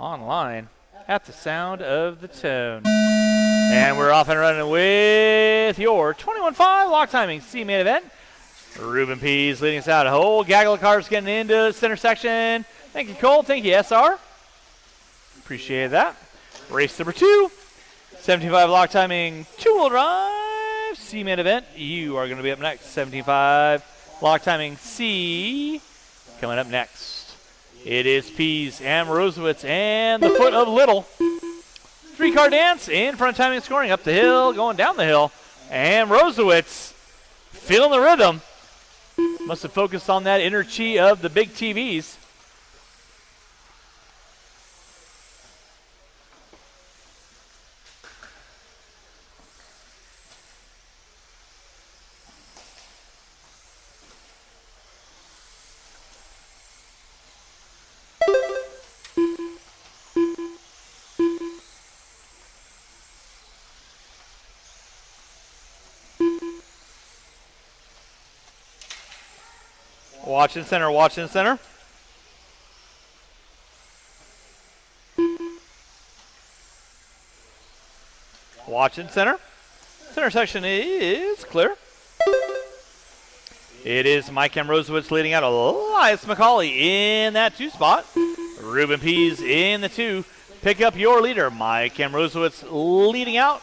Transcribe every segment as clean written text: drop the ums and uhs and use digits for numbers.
online at the sound of the tone. And we're off and running with your 21.5 lock timing C main event. Ruben Pease leading us out. A whole gaggle of cars getting into the center section. Thank you, Cole. Thank you, SR. Appreciate that. Race number 2. 75 lock timing, two-wheel drive, C main event. You are going to be up next. 75 lock timing C coming up next. It is Pease and Rosewitz and the foot of Little. 3-car dance in front timing and scoring. Up the hill, going down the hill. And Rosewitz feeling the rhythm. Must have focused on that inner chi of the big TVs. Watching center, watching center. Watching center. Center section is clear. It is Mike M. Rosewitz leading out. Elias McCauley in that 2 spot. Ruben Pease in the 2. Pick up your leader. Mike M. Rosewitz leading out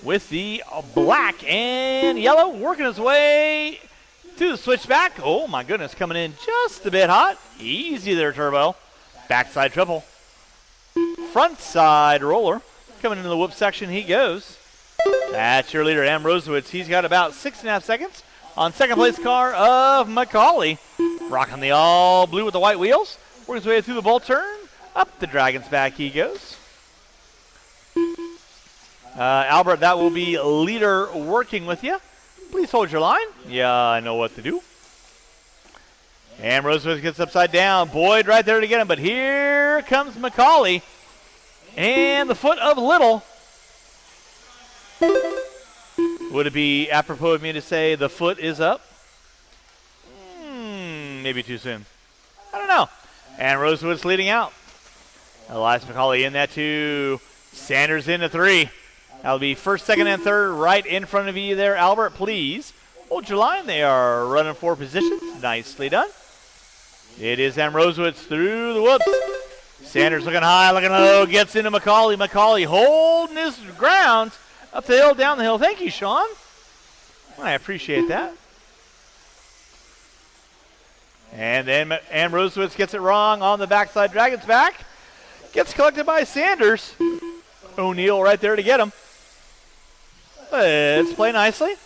with the black and yellow, working his way to the switchback. Oh my goodness, coming in just a bit hot. Easy there, Turbo. Backside triple. Front side roller. Coming into the whoop section he goes. That's your leader, M. Rosewitz. He's got about 6.5 seconds on second place car of McCauley. Rocking the all blue with the white wheels. Working his way through the bull turn. Up the Dragon's back he goes. Albert, that will be leader working with you. Please hold your line. Yeah, I know what to do. And Rosewitz gets upside down. Boyd right there to get him, but here comes McCauley. And the foot of Little. Would it be apropos of me to say the foot is up? Maybe too soon. I don't know. And Rosewitz leading out. Elias McCauley in that 2. Sanders in the 3. That'll be first, second, and third right in front of you there, Albert. Please hold your line. They are running 4 positions. Nicely done. It is M. Rosewitz through the whoops. Sanders looking high, looking low, gets into McCauley. McCauley holding his ground up the hill, down the hill. Thank you, Sean. I appreciate that. And then M. Rosewitz gets it wrong on the backside. Dragon's back. Gets collected by Sanders. O'Neal right there to get him. Let's play nicely.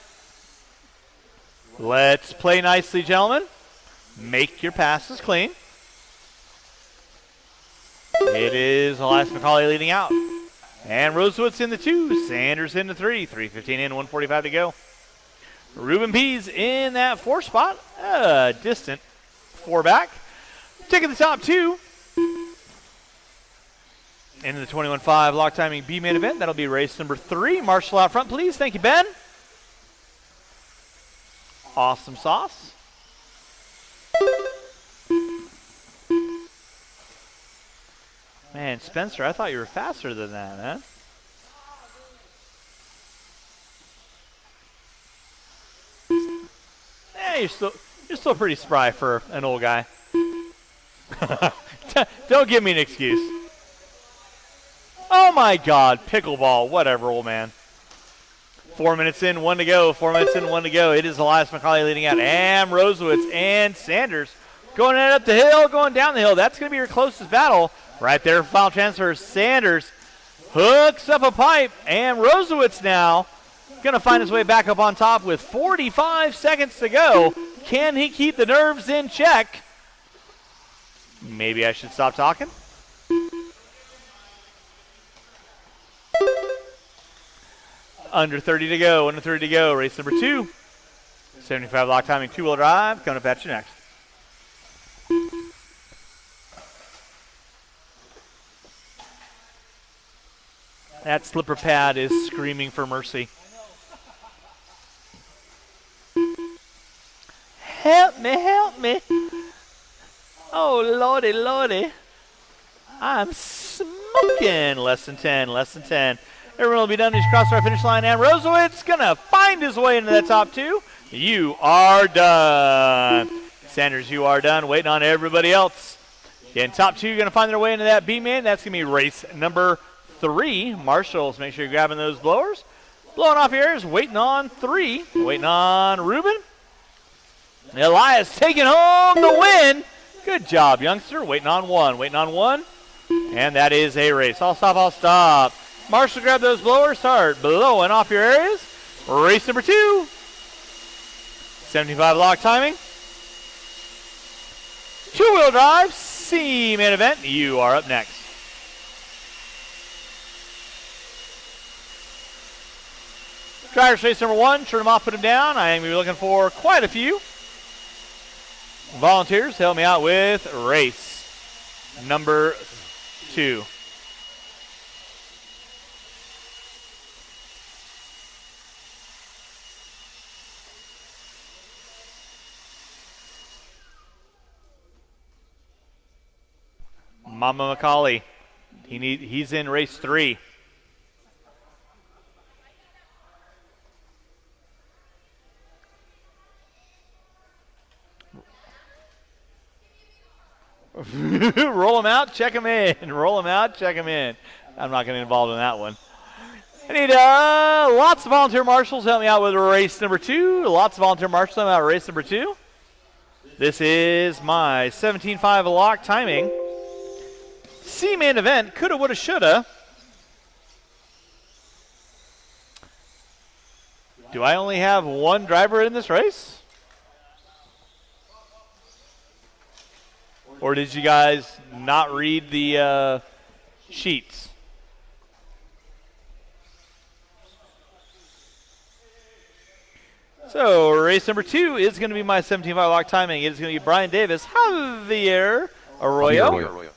Let's play nicely, gentlemen. Make your passes clean. It is Elias McCauley leading out. And Rosewitz in the 2. Sanders in the 3. 3:15 in, 1:45 to go. Ruben Pease in that 4 spot. Distant 4 back. Taking the top 2. Into the 21.5 lock timing B main event. That'll be race number 3. Marshall out front, please. Thank you, Ben. Awesome sauce. Man, Spencer, I thought you were faster than that, man. Yeah, you're still pretty spry for an old guy. Don't give me an excuse. Oh my God, pickleball, whatever, old man. 4 minutes in, 1 to go. 4 minutes in, 1 to go. It is Elias McCauley leading out. And Rosewitz and Sanders going up the hill, going down the hill. That's going to be your closest battle. Right there, final transfer. Sanders hooks up a pipe. And Rosewitz now going to find his way back up on top with 45 seconds to go. Can he keep the nerves in check? Maybe I should stop talking. Under 30 to go, under 30 to go. Race number 2. 75 lock timing, 2-wheel drive. Coming up at you next. That slipper pad is screaming for mercy. Help me, help me. Oh, lordy, lordy. I'm smoking. Less than 10, less than 10. Everyone will be done. He's crossed our finish line, and Rosowitz going to find his way into that top 2. You are done. Sanders, you are done. Waiting on everybody else. Again, top 2 going to find their way into that B-man. That's going to be race number 3. Marshals, make sure you're grabbing those blowers. Blowing off your ears, waiting on 3. Waiting on Ruben. Elias taking home the win. Good job, youngster. Waiting on 1. Waiting on 1. And that is a race. I'll stop, I'll stop. Marshall, grab those blowers. Start blowing off your areas. Race number 2. 75 lock timing. 2-wheel drive. C-main event. You are up next. Drivers race number 1. Turn them off, put them down. I am going to be looking for quite a few volunteers to help me out with race number 2. Mama McCauley, he's in race 3. Roll them out, check them in. Roll them out, check them in. I'm not going to get involved in that one. I need lots of volunteer marshals to help me out with race number 2. Lots of volunteer marshals to help me out with race number 2. This is my 17.5 lock timing. C-main event, coulda, woulda, shoulda. Do I only have 1 driver in this race? Or did you guys not read the sheets? So race number 2 is going to be my 17.5 lock timing. It is going to be Brian Davis, Javier Arroyo.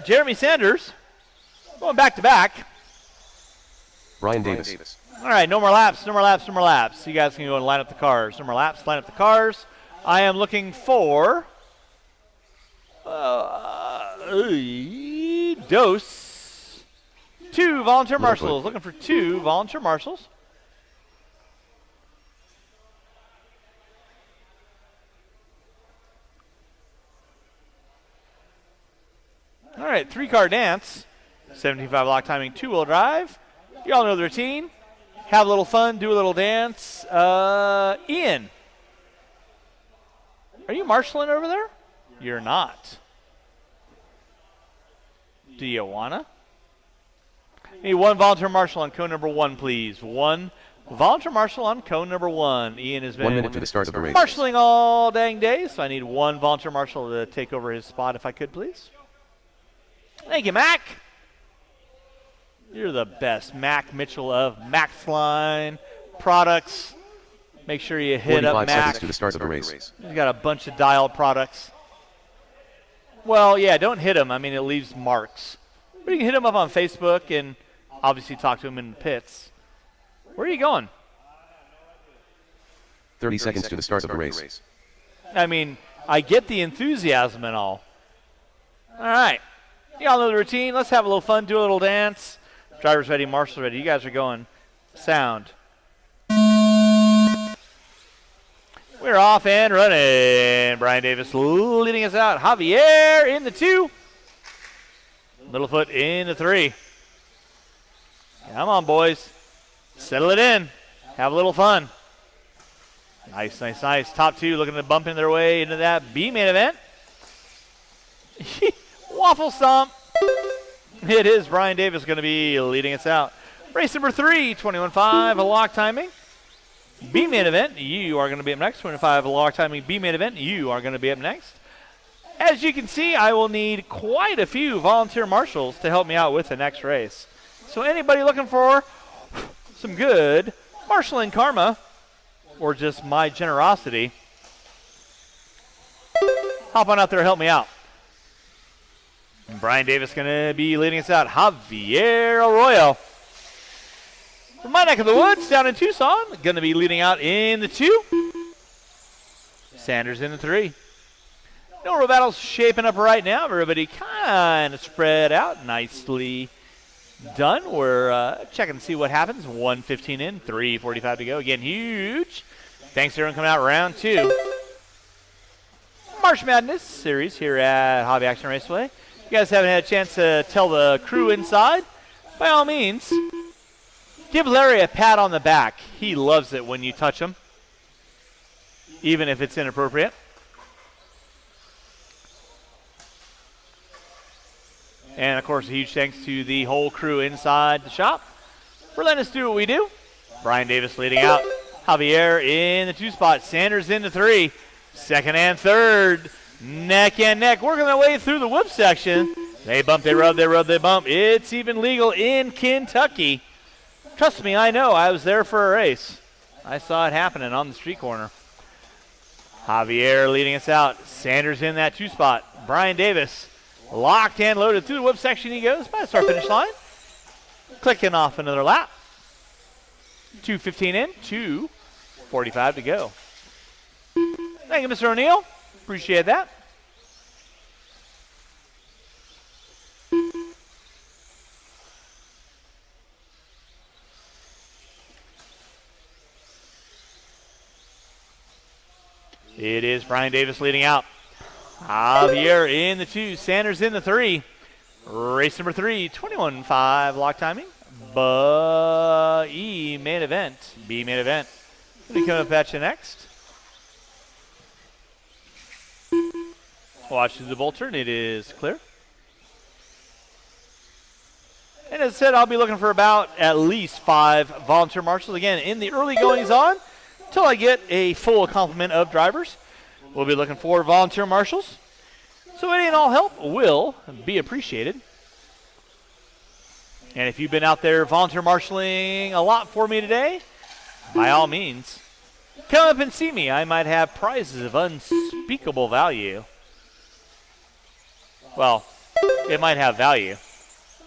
Jeremy Sanders, going back to back. Brian Davis. All right, no more laps, no more laps, no more laps. You guys can go and line up the cars. No more laps, line up the cars. I am looking for Dose. 2 volunteer marshals. Looking for 2 volunteer marshals. All right, 3-car dance, 75 lock timing, 2-wheel drive. You all know the routine. Have a little fun, do a little dance. Ian, are you marshalling over there? You're not. Do you wanna? Need 1 volunteer marshal on cone number 1, please. 1 volunteer marshal on cone number 1. Ian has been 1 minute to the start of the race. Marshalling all dang day, so I need 1 volunteer marshal to take over his spot, if I could, please. Thank you, Mac. You're the best. Mac Mitchell of Maxline Products. Make sure you hit up Mac. 45 seconds to the start of the race. He's got a bunch of dial products. Well, yeah, don't hit him. I mean, it leaves marks. But you can hit him up on Facebook and obviously talk to him in the pits. Where are you going? 30 seconds to the start of the race. I mean, I get the enthusiasm and all. All right. Y'all know the routine. Let's have a little fun, do a little dance. Driver's ready, marshal's ready. You guys are going. Sound. We're off and running. Brian Davis leading us out. Javier in the 2. Littlefoot in the 3. Come on, boys. Settle it in. Have a little fun. Nice, nice, nice. Top 2 looking to bump in their way into that B-main event. Waffle stomp. It is Brian Davis going to be leading us out. Race number 3, 21.5, a lock timing. B-main event, you are going to be up next. 25, a lock timing B-main event, you are going to be up next. As you can see, I will need quite a few volunteer marshals to help me out with the next race. So anybody looking for some good marshaling karma or just my generosity, hop on out there and help me out. And Brian Davis going to be leading us out. Javier Arroyo. From my neck of the woods down in Tucson, going to be leading out in the 2. Sanders in the 3. No real battles shaping up right now. Everybody kind of spread out. Nicely done. We're checking to see what happens. 1:15 in, 3:45 to go. Again, huge. Thanks to everyone coming out round 2. March Madness series here at Hobby Action Raceway. If you guys haven't had a chance to tell the crew inside, by all means, give Larry a pat on the back. He loves it when you touch him, even if it's inappropriate. And, of course, a huge thanks to the whole crew inside the shop for letting us do what we do. Brian Davis leading out. Javier in the 2 spot. Sanders in the 3. Second and third. Neck and neck. Working their way through the whoop section. They bump, they rub, they rub, they bump. It's even legal in Kentucky. Trust me, I know. I was there for a race. I saw it happening on the street corner. Javier leading us out. Sanders in that 2 spot. Brian Davis locked and loaded through the whoop section. He goes by the start finish line. Clicking off another lap. 2:15 in, 2:45 to go. Thank you, Mr. O'Neill. Appreciate that. It is Brian Davis leading out. Javier in the 2, Sanders in the 3. Race number 3, 21.5 lock timing. B main event. Who's coming up at you next? Watch the bolt turn. It is clear. And as I said, I'll be looking for about at least 5 volunteer marshals. Again, in the early goings on, until I get a full complement of drivers. We'll be looking for volunteer marshals. So any and all help will be appreciated. And if you've been out there volunteer marshaling a lot for me today, by all means, come up and see me. I might have prizes of unspeakable value. Well, it might have value,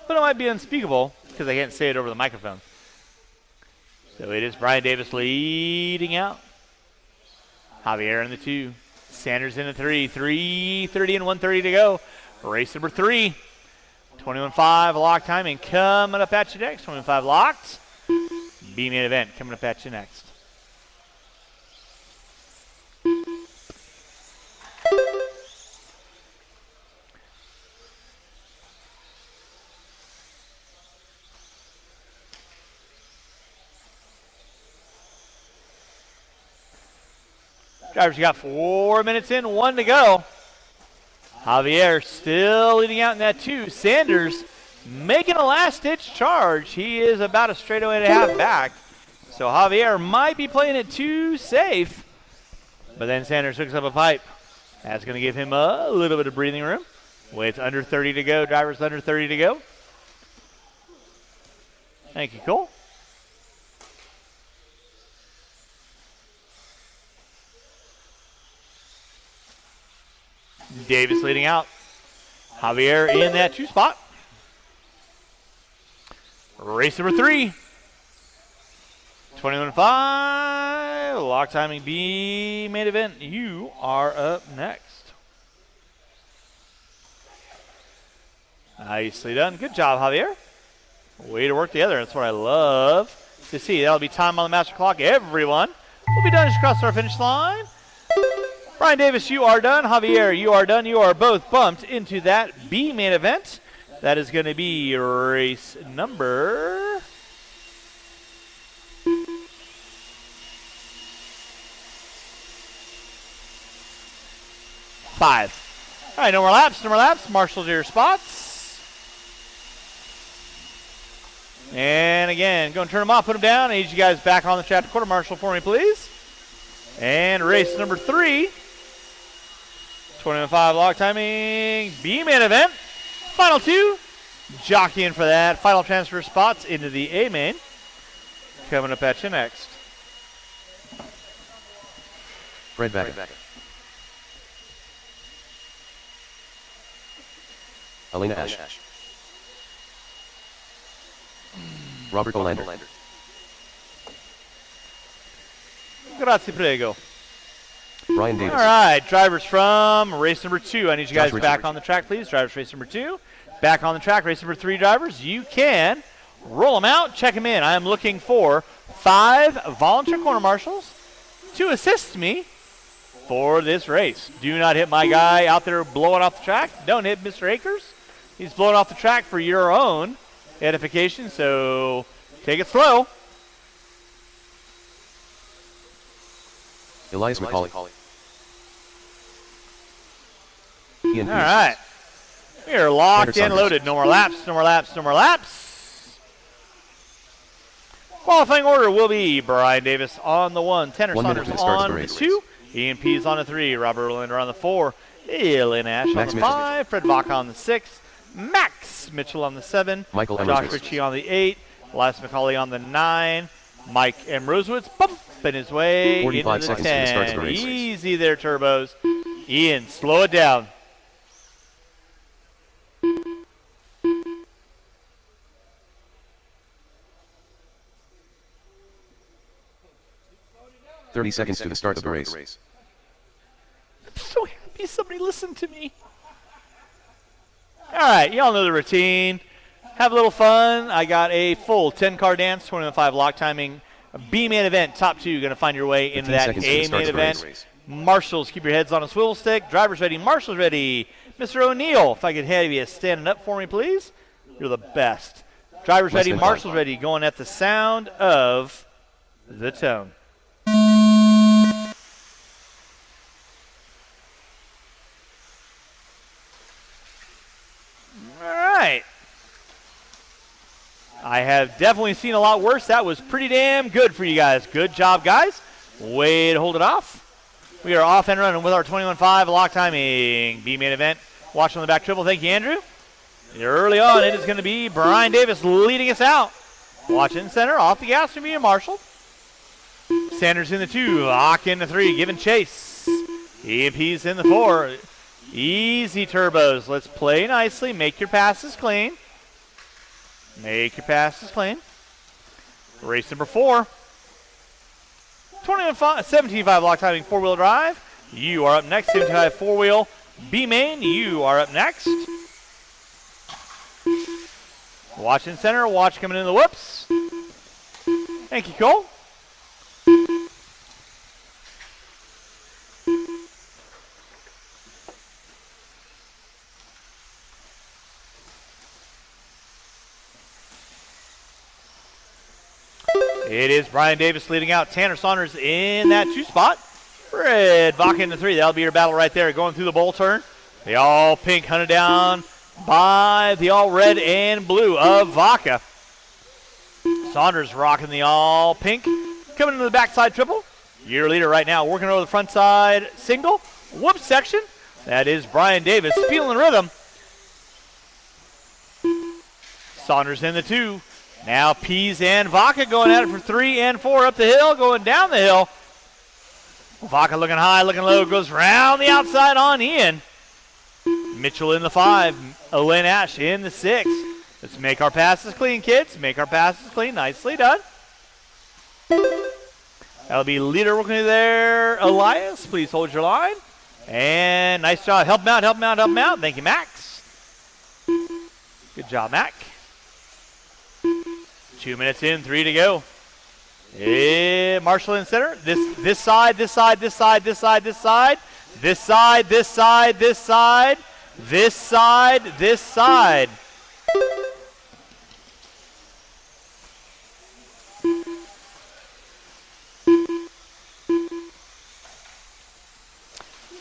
but it might be unspeakable because I can't say it over the microphone. So it is Brian Davis leading out. Javier in the 2. Sanders in the 3. 3:30 and 1:30 to go. Race number 3. 21.5 lock timing coming up at you next. 25 locked. B main event coming up at you next. Drivers, you got 4 minutes in, 1 to go. Javier still leading out in that 2. Sanders making a last-ditch charge. He is about a straightaway and a half back. So Javier might be playing it too safe. But then Sanders hooks up a pipe. That's going to give him a little bit of breathing room. With under 30 to go. Drivers under 30 to go. Thank you, Cole. Davis leading out. Javier in that 2 spot. Race number 3. 21.5. Lock timing B main event. You are up next. Nicely done. Good job, Javier. Way to work together. That's what I love to see. That'll be time on the master clock. Everyone will be done just across our finish line. Brian Davis, you are done. Javier, you are done. You are both bumped into that B main event. That is going to be race number 5. All right, no more laps, no more laps. Marshal to your spots. And again, go and turn them off, put them down. I need you guys back on the chapter quarter marshal for me, please. And race number 3. 21.5 lock timing, B main event. Final 2, jockeying for that final transfer spots into the A main. Coming up at you next. Fred Becker. Elena Ash. Robert Olander. Grazie, prego. Brian Davis. All right, drivers from race number 2. I need you guys Josh back Richard. on the track, please. Drivers race number 2. Back on the track, race number 3 drivers. You can roll them out, check them in. I am looking for 5 volunteer corner marshals to assist me for this race. Do not hit my guy out there blowing off the track. Don't hit Mr. Akers. He's blowing off the track for your own edification, so take it slow. Elias McCauley. Ian All Pierce. right. We are locked Tanner and Saunders. loaded. No more laps, no more laps, no more laps. Qualifying order will be Brian Davis on the 1, Tanner 1 minute Saunders to the start of on the the race. 2, Ian Pease on the 3, Robert Verlander on the 4, Elena Ash on Max the Mitchell. 5, Fred Vaca on the 6, Max Mitchell on the 7, Michael Josh Emrosewitz. Ritchie on the 8, Elias McCauley on the 9, Mike Emrosewitz bumping his way 45 into the seconds to the start of 10. the race. Easy there, Turbos. Ian, slow it down. .30 seconds to the start of the race. I'm so happy somebody listened to me. All right, y'all know the routine. Have a little fun. I got a full 10-car dance, 21.5 lock timing, a B-main event, top 2. Going to find your way into 15 that seconds to the start A-main of the event. race. Marshals, keep your heads on a swivel stick. Drivers ready, marshals ready. Mr. O'Neill, if I could have you standing up for me, please. You're the best. Drivers Less ready, than marshals 5. ready, going at the sound of the tone. All right. I have definitely seen a lot worse. That was pretty damn good for you guys. Good job, guys. Way to hold it off. We are off and running with our 21.5 lock timing B-main event. Watch on the back triple. Thank you, Andrew. Early on, it is going to be Brian Davis leading us out. Watch in center. Off the gas to be a Marshall. Sanders in the 2. Lock in the 3. Giving chase. EMP's in the 4. Easy turbos. Let's play nicely. Make your passes clean. Make your passes clean. Race number 4. 17.5 lock timing 4-wheel drive. You are up next. 17.5 4-wheel B-main. You are up next. Watch in center. Watch coming in the whoops. Thank you, Cole. It is Brian Davis leading out. Tanner Saunders in that 2 spot. Fred Vaca in the 3. That'll be your battle right there. Going through the bowl turn. The all pink hunted down by the all red and blue of Vaca. Saunders rocking the all pink. Coming into the backside triple. Your leader right now working over the front side single. Whoop section. That is Brian Davis feeling rhythm. Saunders in the 2. Now Pease and Vaca going at it for 3 and 4 up the hill, going down the hill. Vaca looking high, looking low, goes round the outside on Ian. Mitchell in the 5, Elaine Ash in the 6. Let's make our passes clean, kids. Make our passes clean. Nicely done. That'll be leader working there, Elias. Please hold your line. And nice job. Help him out, help him out, help him out. Thank you, Max. Good job, Mac. 2 minutes in, 3 to go. Marshall in center. This side, this side, this side, this side, this side. This side, this side, this side. This side, this side.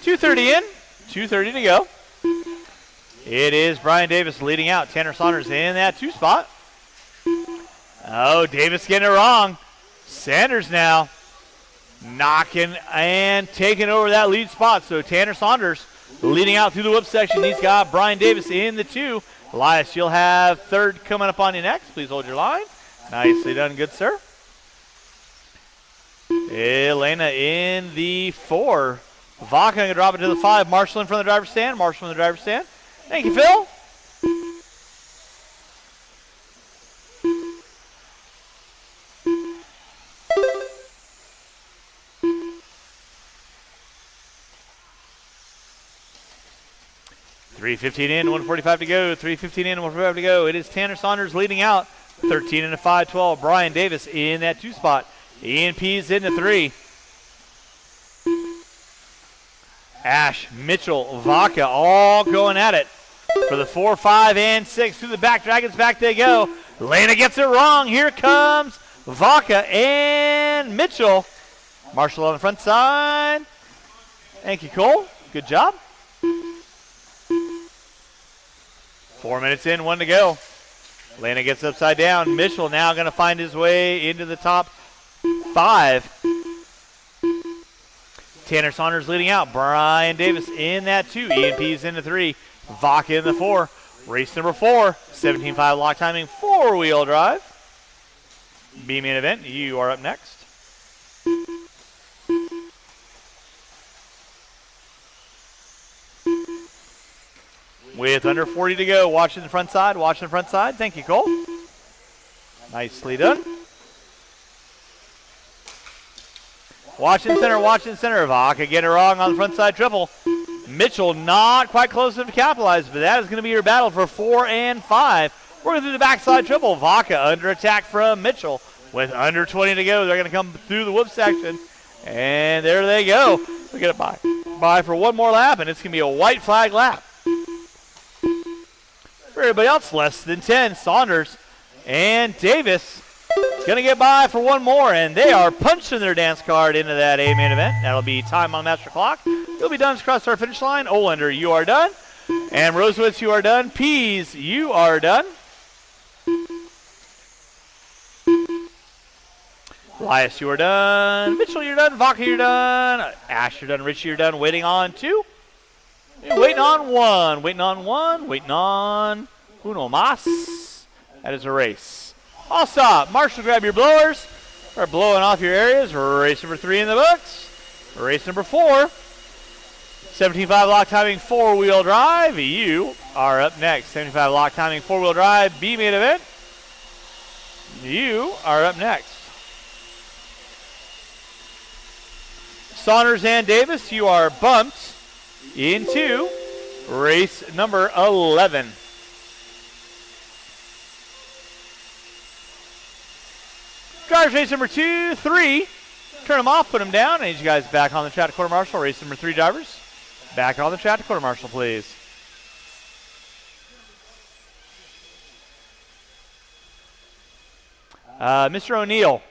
.230 in, 2:30 to go. It is Brian Davis leading out. Tanner Saunders in that 2 spot. Oh, Davis getting it wrong. Sanders now knocking and taking over that lead spot. So Tanner Saunders leading out through the whoop section. He's got Brian Davis in the 2. Elias, you'll have 3rd coming up on you next. Please hold your line. Nicely done, good sir. Elena in the 4. Vaca going to drop it to the 5. Marshall in front of the driver's stand. Marshall in the driver's stand. Thank you, Phil. 3:15 in, 1:45 to go. 3:15 in, 1:45 to go. It is Tanner Saunders leading out. 13 and a 5-12. Brian Davis in that 2 spot. Ian Pease in the 3. Ash, Mitchell, Vaca all going at it for the 4, 5, and 6. Through the back, Dragons back they go. Lena gets it wrong. Here comes Vaca and Mitchell. Marshall on the front side. Thank you, Cole. Good job. 4 minutes in, 1 to go. Lena gets upside down. Mitchell now going to find his way into the top 5. Tanner Saunders leading out. Brian Davis in that 2. Ian Pease in the 3. Vaca in the 4. Race number 4. 17.5 lock timing, 4-wheel drive. B-main event, you are up next. With under 40 to go, watching the front side, watching the front side. Thank you, Cole. Nicely done. Watching center. Vaca get it wrong on the front side triple. Mitchell not quite close enough to capitalize, but that is going to be your battle for 4 and 5. Working through the backside triple. Vaca under attack from Mitchell. With under 20 to go, they're going to come through the whoop section. And there they go. We're going to buy for one more lap, and it's going to be a white flag lap. For everybody else, less than 10. Saunders and Davis going to get by for one more, and they are punching their dance card into that A-main event. That'll be time on the master clock. You'll be done to cross our finish line. Olander, you are done. And Rosewitz, you are done. Pease, you are done. Elias, you are done. Mitchell, you're done. Vaca, you're done. Ash, you're done. Richie, you're done. Waiting on 2. Waiting on 1. Waiting on 1. Waiting on uno mas. That is a race. All stop. Marshall, grab your blowers. Start blowing off your areas. Race number 3 in the books. Race number 4. 17.5 lock timing, 4-wheel drive. You are up next. 75 lock timing, 4-wheel drive. B-main event. You are up next. Saunders and Davis, you are bumped into race number 11. Drivers race number 2, 3. Turn them off, put them down. I need you guys back on the track to quarter marshal. Race number 3 drivers. Back on the track to quarter marshal, please. Mr. O'Neill,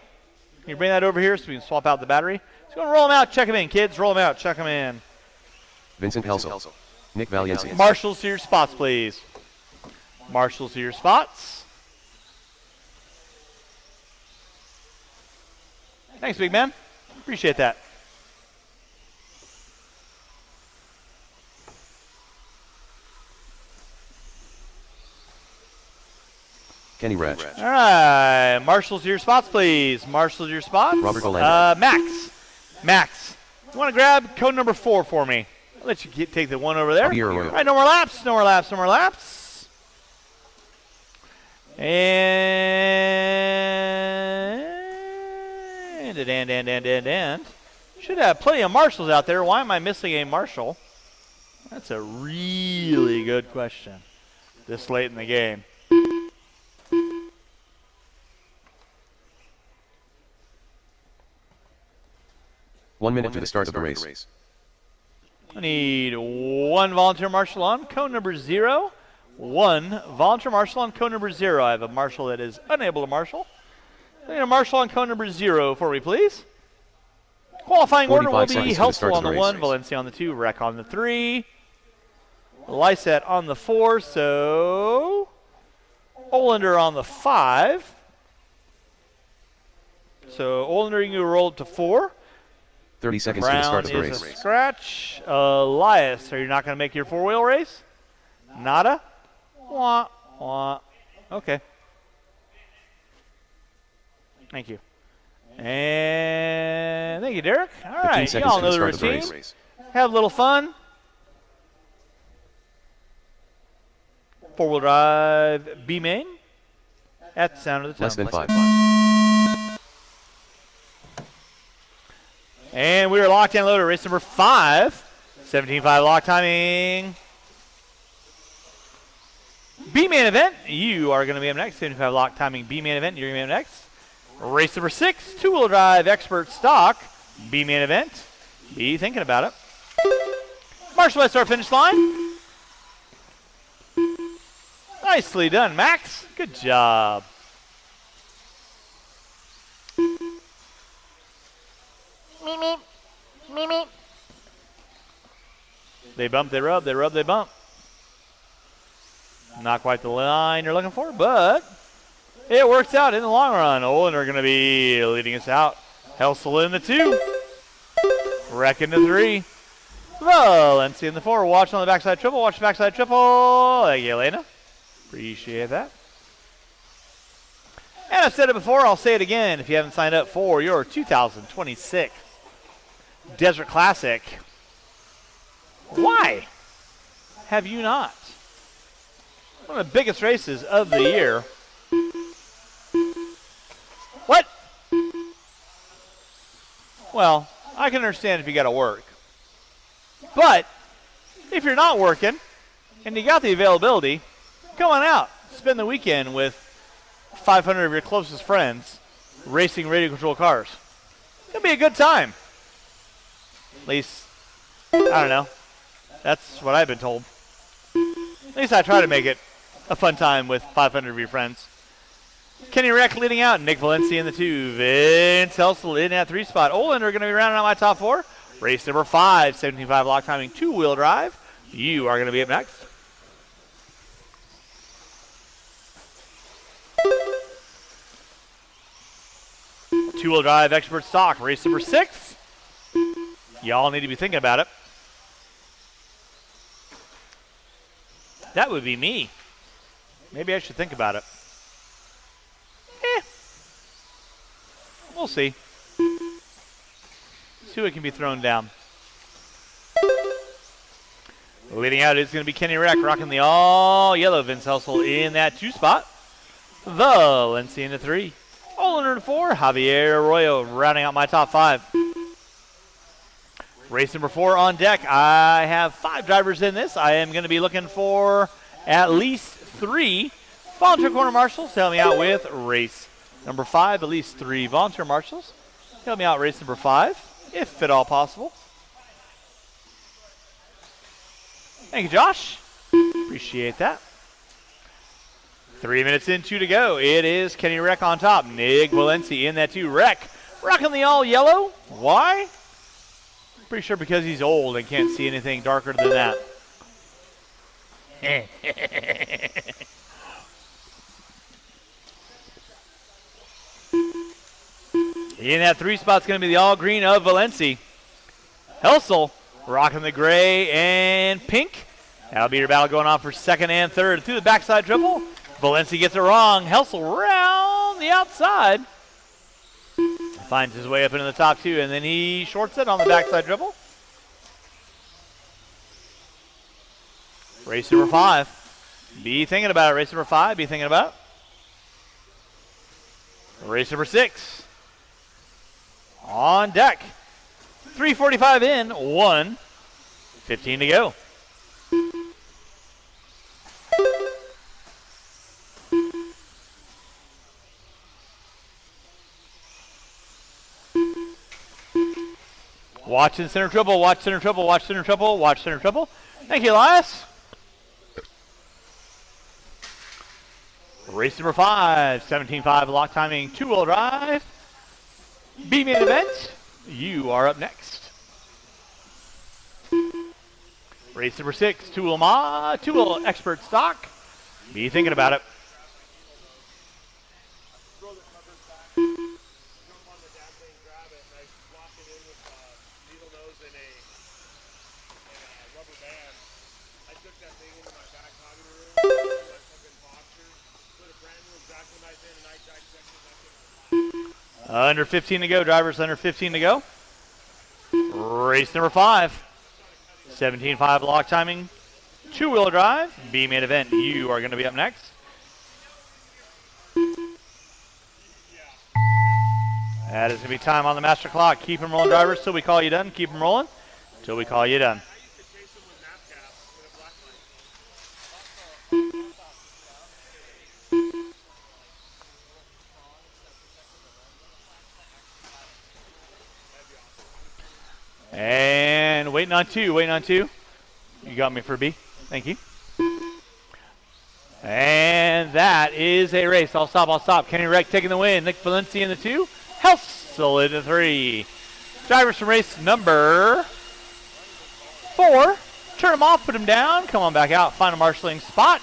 can you bring that over here so we can swap out the battery? Just going to roll them out, check them in, kids. Roll them out, check them in. Vincent Helsel. Nick Valencia. Marshals to your spots, please. Marshals to your spots. Thanks, big man. Appreciate that. Kenny Ratch. All right, marshals to your spots, please. Marshals to your spots. Robert Orlando. Max, you want to grab code number 4 for me? I'll let you take the one over there. All right, no more laps. And should have plenty of marshals out there. Why am I missing a marshal? That's a really good question this late in the game. One minute to the start of the race. I need one volunteer marshal on code number 0. One volunteer marshal on code number 0. I have a marshal that is unable to marshal. I need a marshal on code number 0 for me, please. Qualifying order will be Helpful on the 1, Valencia on the 2, Rec on the 3, Lysette on the 4, so Olander on the 5. So Olander, you can roll to 4. 30 seconds to the start of the Brown is race. a scratch. Elias, are you not going to make your 4-wheel race? Nada? Wah, wah. Okay. Thank you. And thank you, Derek. All right, you all know the routine. Have a little fun. 4-wheel drive B-main at the sound of the tone. Less than 5. And we are locked and loaded. Race number 5. 17.5 lock timing. B-main event, you are going to be up next. 75 lock timing B-main event, you're going to be up next. Race number 6, two-wheel drive expert stock, B-main event. Be thinking about it. Marshall at start finish line. Nicely done, Max. Good job. Meep, meep. Meep, meep. They bump, they rub, they rub, they bump. Not quite the line you're looking for, but it works out in the long run. Olin are going to be leading us out. Helsel in the 2. Wreck in the 3. Valencia in the 4. Watch on the backside triple. Watch the backside triple. Thank you, Elena. Appreciate that. And I've said it before. I'll say it again. If you haven't signed up for your 2026 Desert Classic, why have you not? One of the biggest races of the year. What? Well, I can understand if you got to work. But if you're not working and you got the availability, come on out. Spend the weekend with 500 of your closest friends racing radio control cars. It'll be a good time. At least, I don't know. That's what I've been told. At least I try to make it a fun time with 500 of your friends. Kenny Reck leading out. Nick Valencia in the 2. Vince Helsel in that 3 spot. Olin are going to be rounding out my top 4. Race number 5, 17.5 lock timing, two-wheel drive. You are going to be up next. Two-wheel drive expert stock. Race number 6. Y'all need to be thinking about it. That would be me. Maybe I should think about it. We'll see. See what can be thrown down. Leading out is going to be Kenny Reck, rocking the all-yellow Vince Helsel in that 2 spot. Valencia in the 3. Olin in the 4. Javier Arroyo rounding out my top 5. Race number 4 on deck. I have 5 drivers in this. I am going to be looking for at least 3 volunteer corner marshals to help me out with race number 5. At least 3 volunteer marshals. Help me out race number 5, if at all possible. Thank you, Josh. Appreciate that. 3 minutes in, 2 to go. It is Kenny Reck on top. Nick Valencia in that 2. Reck rocking the all yellow. Why? Pretty sure because he's old and can't see anything darker than that. In that 3 spot's going to be the all green of Valencia. Helsel rocking the gray and pink. That'll be your battle going on for 2nd and 3rd. Through the backside triple. Valencia gets it wrong. Helsel round the outside. Finds his way up into the top 2, and then he shorts it on the backside triple. Race number 5. Be thinking about it. Race number 5. Be thinking about it. Race number 6. On deck. 3:45 in. 1:15 to go. Watch in center triple, watch center triple, watch center triple, watch center triple. Thank you, Elias. Race number 5, 17.5 lock timing, two-wheel drive. B-main event, you are up next. Race number 6, two-wheel expert stock. Be thinking about it. Under 15 to go, drivers, under 15 to go. Race number 5. 17.5 lock timing, two-wheel drive, B-main event. You are going to be up next. That is going to be time on the master clock. Keep them rolling, drivers, till we call you done. Keep them rolling till we call you done. Waiting on two. Waiting on two. You got me for B. Thank you. And that is a race. I'll stop. I'll stop. Kenny Reck taking the win. Nick Valencia in the 2. Helsel in the 3. Drivers from race number 4. Turn them off. Put them down. Come on back out. Final marshalling spot.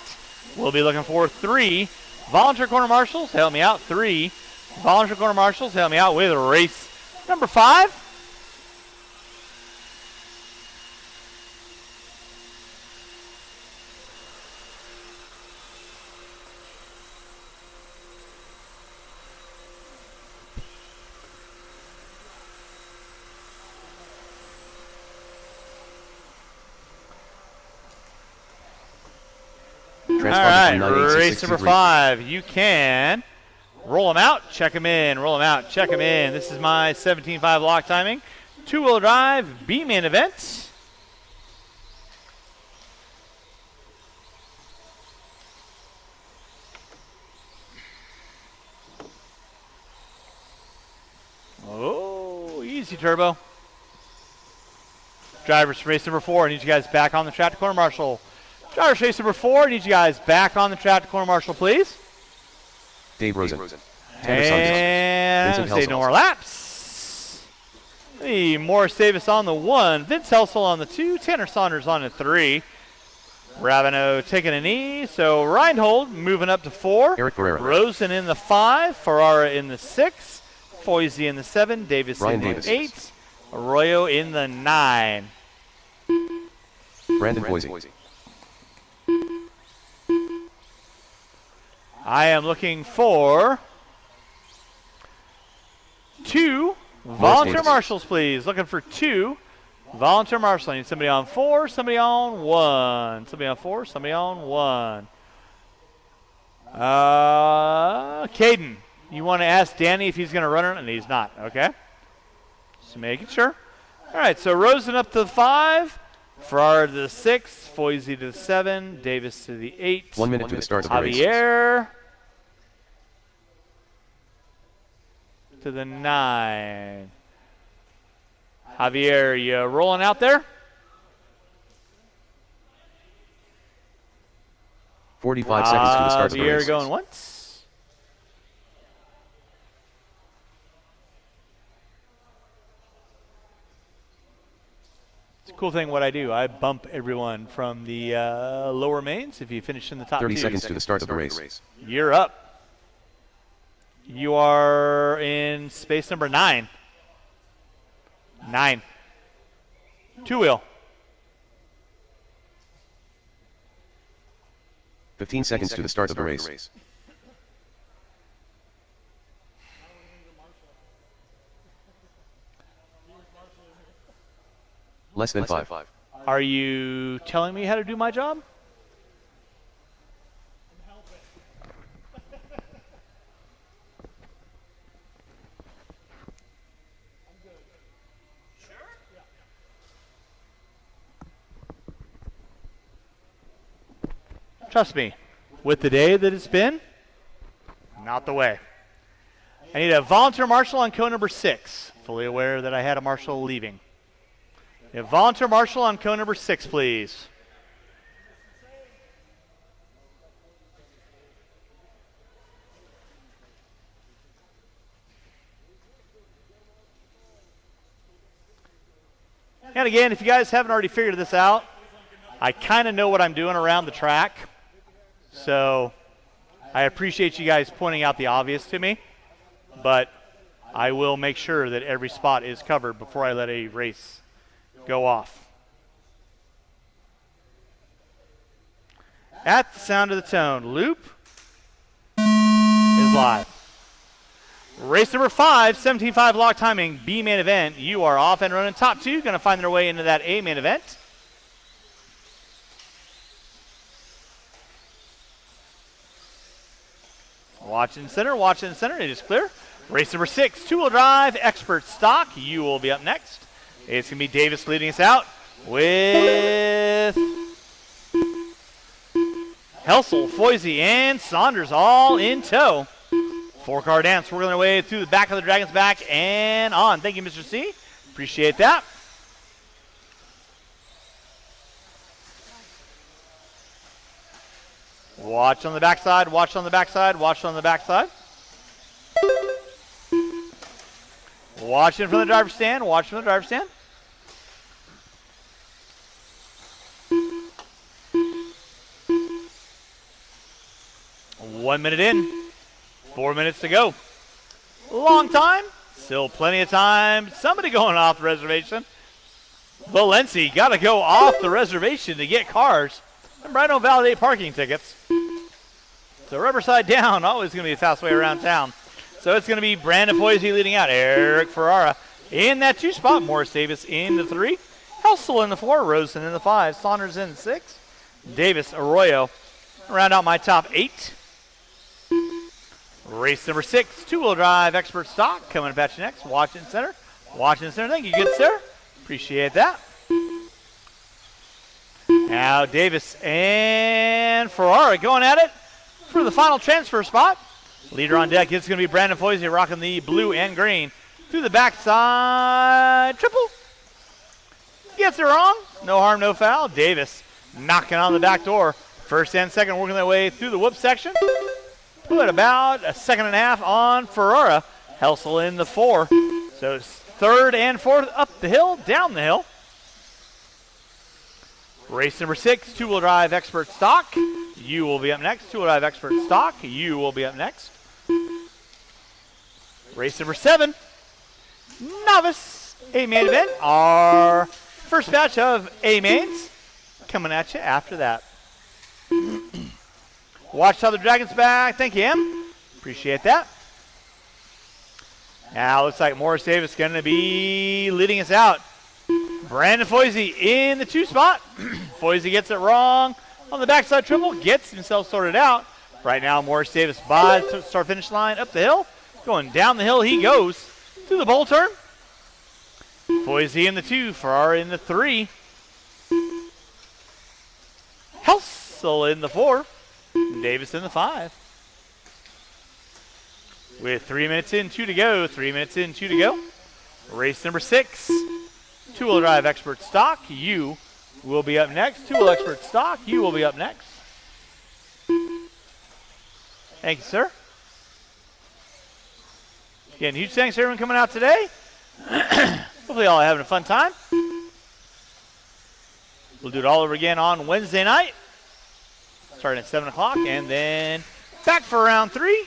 We'll be looking for 3 volunteer corner marshals. Help me out. 3 volunteer corner marshals. Help me out with race number 5. All right, race number 5. You can roll them out, check them in, roll them out, check them in. This is my 17.5 lock timing. 2-wheel drive, B-main event. Oh, easy turbo. Drivers for race number 4. I need you guys back on the track to corner marshal. Drivers race number 4. I need you guys back on the track to corner marshal, please. Dave Rosen. And say no more laps. The Morris Davis on the 1. Vince Helsel on the 2. Tanner Saunders on the 3. Ravino taking a knee. So Reinhold moving up to 4. Eric Ferreira. Rosen in the 5. Ferrara in the 6. Foisey in the 7. Davis Ryan in Davis. the 8. Arroyo in the 9. Brandon Foisey. I am looking for 2 volunteer marshals, please. Looking for 2 volunteer marshals. I need somebody on 4, somebody on 1. Somebody on 4, somebody on 1. Caden, you want to ask Danny if he's going to run it? And he's not. Okay. Just making sure. All right, so Rosen up to the 5. Ferrara to the 6, Foisey to the 7, Davis to the 8. 1 minute to the start of the race. Javier to the 9. Javier, you rolling out there? 45 seconds to the start of the race. Javier going once. It's a cool thing what I do. I bump everyone from the lower mains if you finish in the top 30 2. seconds to the start of the race. You're up. You are in space number 9. 9. 2-wheel. 15 seconds to the start of the race. Less than 5. Are you telling me how to do my job? Trust me, with the day that it's been, not the way. I need a volunteer marshal on cone number 6. Fully aware that I had a marshal leaving. A volunteer marshal on cone number 6, please. And again, if you guys haven't already figured this out, I kind of know what I'm doing around the track. So I appreciate you guys pointing out the obvious to me, but I will make sure that every spot is covered before I let a race go off. At the sound of the tone, loop is live. Race number 5, 17.5 lock timing, B main event. You are off and running. Top 2 going to find their way into that A main event. Watching center, it is clear. Race number 6, 2-wheel drive, expert stock. You will be up next. It's going to be Davis leading us out with Helsel, Foisey, and Saunders all in tow. 4-car dance. We're going our way through the back of the Dragon's back and on. Thank you, Mr. C. Appreciate that. Watch on the backside, watch on the backside, watch on the backside. Watching from the driver's stand, watch from the driver's stand. One minute in, 4 minutes to go. Long time, still plenty of time. Somebody going off the reservation. Valenci got to go off the reservation to get cars. Remember, I don't validate parking tickets. So rubber side down, always going to be a fast way around town. So it's going to be Brandon Foisey leading out. Eric Ferrara in that 2 spot. Morris Davis in the 3. Helsel in the 4. Rosen in the 5. Saunders in the 6. Davis, Arroyo. Round out my top 8. Race number 6, 2-wheel drive expert stock. Coming up at you next. Watching center. Watching center. Thank you, good sir. Appreciate that. Now Davis and Ferrara going at it for the final transfer spot. Leader on deck is going to be Brandon Foisey rocking the blue and green. Through the backside. Triple. Gets it wrong. No harm, no foul. Davis knocking on the back door. First and second working their way through the whoop section. Put about a second and a half on Ferrara. Helsel in the 4. So it's third and fourth up the hill, down the hill. Race number 6, 2-wheel drive expert stock. You will be up next. 2-wheel drive expert stock. You will be up next. Race number 7, novice A-main event. Our first batch of A-mains coming at you after that. Watch how the Dragon's back. Thank you, Em. Appreciate that. Now looks like Morris Davis going to be leading us out. Brandon Foisey in the 2 spot. Foisey gets it wrong on the backside triple. Gets himself sorted out. Right now, Morris Davis by the start-finish line up the hill. Going down the hill he goes to the bowl turn. Foisey in the 2. Ferrara in the 3. Helsel in the 4. Davis in the 5. With 3 minutes in, 2 to go. 3 minutes in, 2 to go. Race number 6. 2-wheel drive expert stock. You will be up next. 2-wheel expert stock. You will be up next. Thank you, sir. Again, huge thanks to everyone coming out today. Hopefully all are having a fun time. We'll do it all over again on Wednesday night. Starting at 7 o'clock, and then back for round 3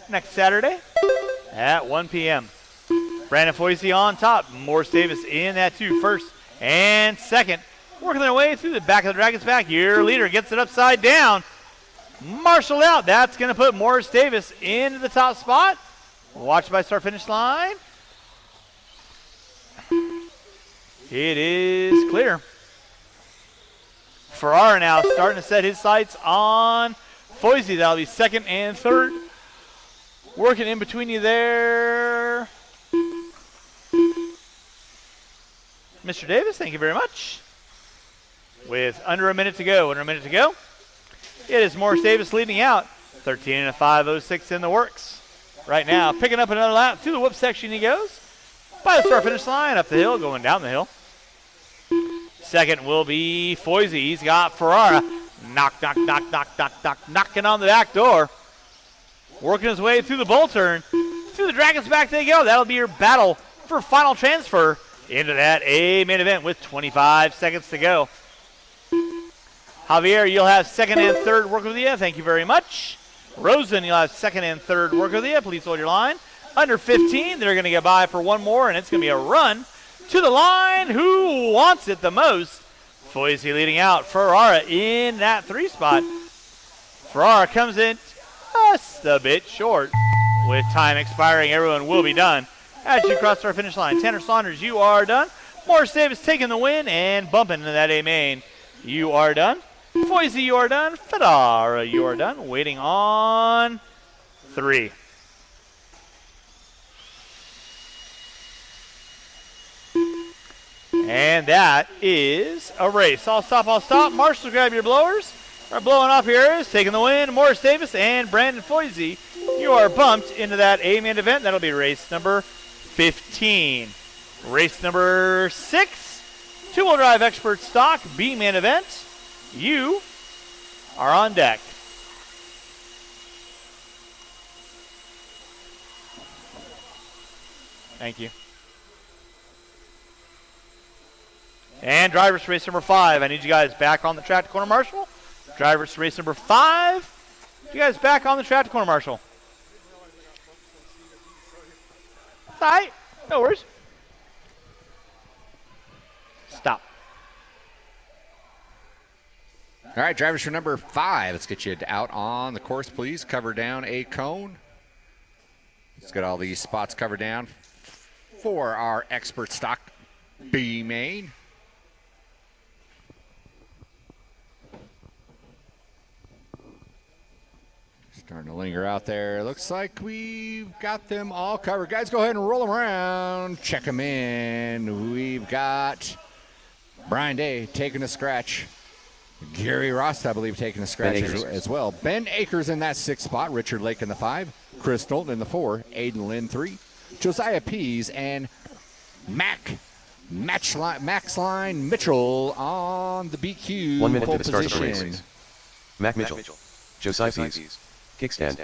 next Saturday at 1 p.m. Brandon Foisey on top. Morris Davis in that 2, first and second. Working their way through the back of the Dragon's back. Your leader gets it upside down. Marshalled out. That's going to put Morris Davis into the top spot. Watch by start-finish line. It is clear. Ferrara now starting to set his sights on Foisey. That'll be second and third. Working in between you there. Mr. Davis, thank you very much. With under a minute to go, it is Morris Davis leading out. 13 and a 5:06 in the works. Right now, picking up another lap through the whoop section he goes. By the start-finish line, up the hill, going down the hill. Second will be Foisey. He's got Ferrara. Knocking on the back door. Working his way through the bull turn. Through the Dragon's back they go. That'll be your battle for final transfer into that A-main event with 25 seconds to go. Javier, you'll have second and third work with you. Thank you very much. Rosen, you'll have second and third work with you. Please hold your line. Under 15, they're going to get by for one more, and it's going to be a run to the line. Who wants it the most? Foisey leading out. Ferrara in that 3 spot. Ferrara comes in just a bit short. With time expiring, everyone will be done as you cross our finish line. Tanner Saunders, you are done. Morris Davis taking the win and bumping into that A-main. You are done. Foisey, you are done. Ferrara, you are done. Waiting on 3. And that is a race. I'll stop. Marshall, grab your blowers. Our blowing off here is taking the win. Morris Davis and Brandon Foisey. You are bumped into that A-main event. That'll be race number 15. Race number 6, 2-wheel drive expert stock B-main event. You are on deck. Thank you. And drivers to race number 5. I need you guys back on the track to corner marshal. Drivers to race number 5. You guys back on the track to corner marshal. All right. No worries. Stop. All right, drivers for number 5. Let's get you out on the course, please. Cover down a cone. Let's get all these spots covered down for our expert stock B main. Starting to linger out there. Looks like we've got them all covered. Guys, go ahead and roll them around. Check them in. We've got Brian Day taking a scratch. Gary Rost, I believe, taking a scratch as well. Ben Akers in that 6th spot. Richard Lake in the 5. Chris Knowlton in the 4. Aiden Lynn 3. Josiah Pease and Maxline Mitchell on the BQ. 1 minute pole to the start of the position. race. Mac Mitchell. Josiah Pease. Kickstand.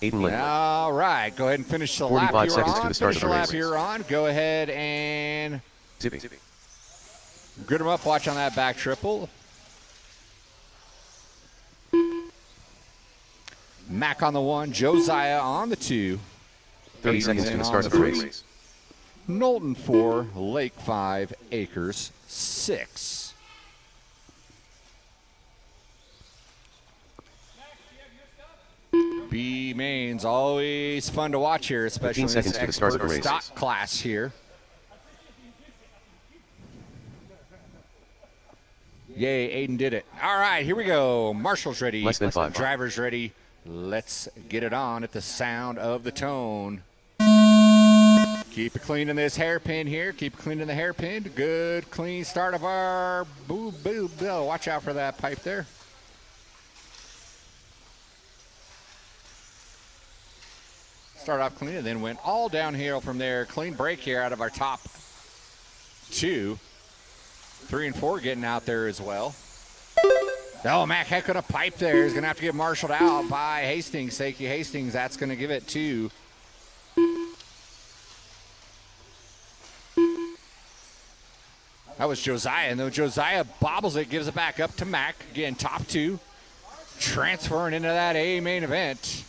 Aiden Lynn. All right, go ahead and finish the lap 45 you're seconds on. to the start Finish of the the lap race. you're on. Go ahead and Zippy. grid them up. Watch on that back triple. Mac on the 1, Josiah on the 2. 30 Aiden seconds to Lynn the on start the of the 3. race. Knowlton 4, Lake 5, Akers 6. B main's always fun to watch here, especially 15 in this seconds to the start of the expert race. stock class here. Yay, Aiden did it. All right, here we go. Marshall's ready. Less than 5. Driver's ready. Let's get it on at the sound of the tone. Keep it clean in this hairpin here. Keep it clean in the hairpin. Good, clean start of our boo. Watch out for that pipe there. Start off clean and then went all downhill from there. Clean break here out of our top 2. 3 and 4 getting out there as well. Oh, Mac heck of a pipe there. He's going to have to get marshaled out by Hastings. Seiki Hastings, that's going to give it to that was Josiah. And though Josiah bobbles it, gives it back up to Mac. Again, top 2. Transferring into that A main event.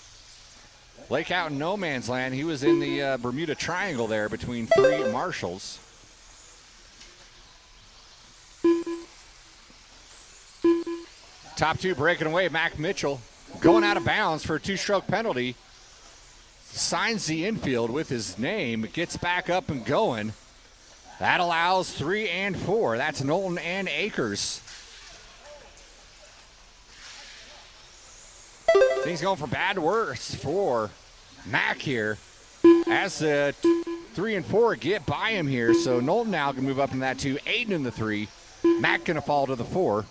Lake out in no man's land. He was in the Bermuda Triangle there between 3 marshals. Top 2 breaking away. Mac Mitchell going out of bounds for a 2-stroke penalty. Signs the infield with his name. Gets back up and going. That allows 3 and 4. That's Knowlton and Akers. Things going from bad to worse for Mac here. As the 3 and 4 get by him here. So Knowlton now can move up in that 2. Aiden in the 3. Mac going to fall to the 4.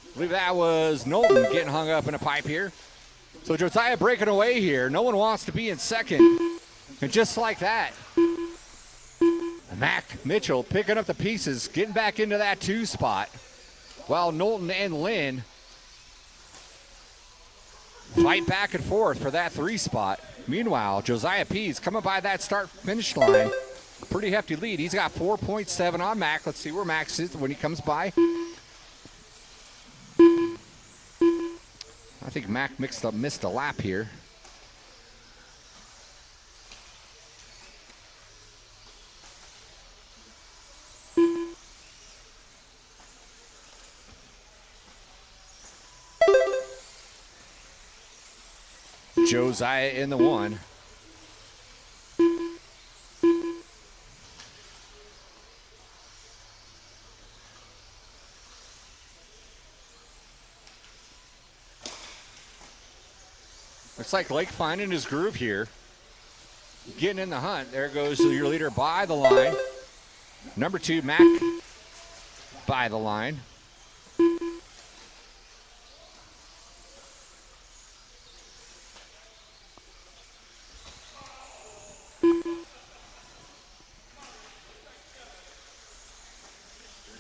I believe that was Knowlton getting hung up in a pipe here. So Josiah breaking away here. No one wants to be in second. And just like that, Mac Mitchell picking up the pieces, getting back into that 2 spot. While Knowlton and Lynn fight back and forth for that 3 spot. Meanwhile, Josiah Pease coming by that start-finish line. Pretty hefty lead. He's got 4.7 on Mac. Let's see where Max is when he comes by. I think Mac missed a lap here. Josiah in the 1. Looks like Lake finding his groove here. Getting in the hunt. There goes your leader by the line. Number 2, Mac by the line.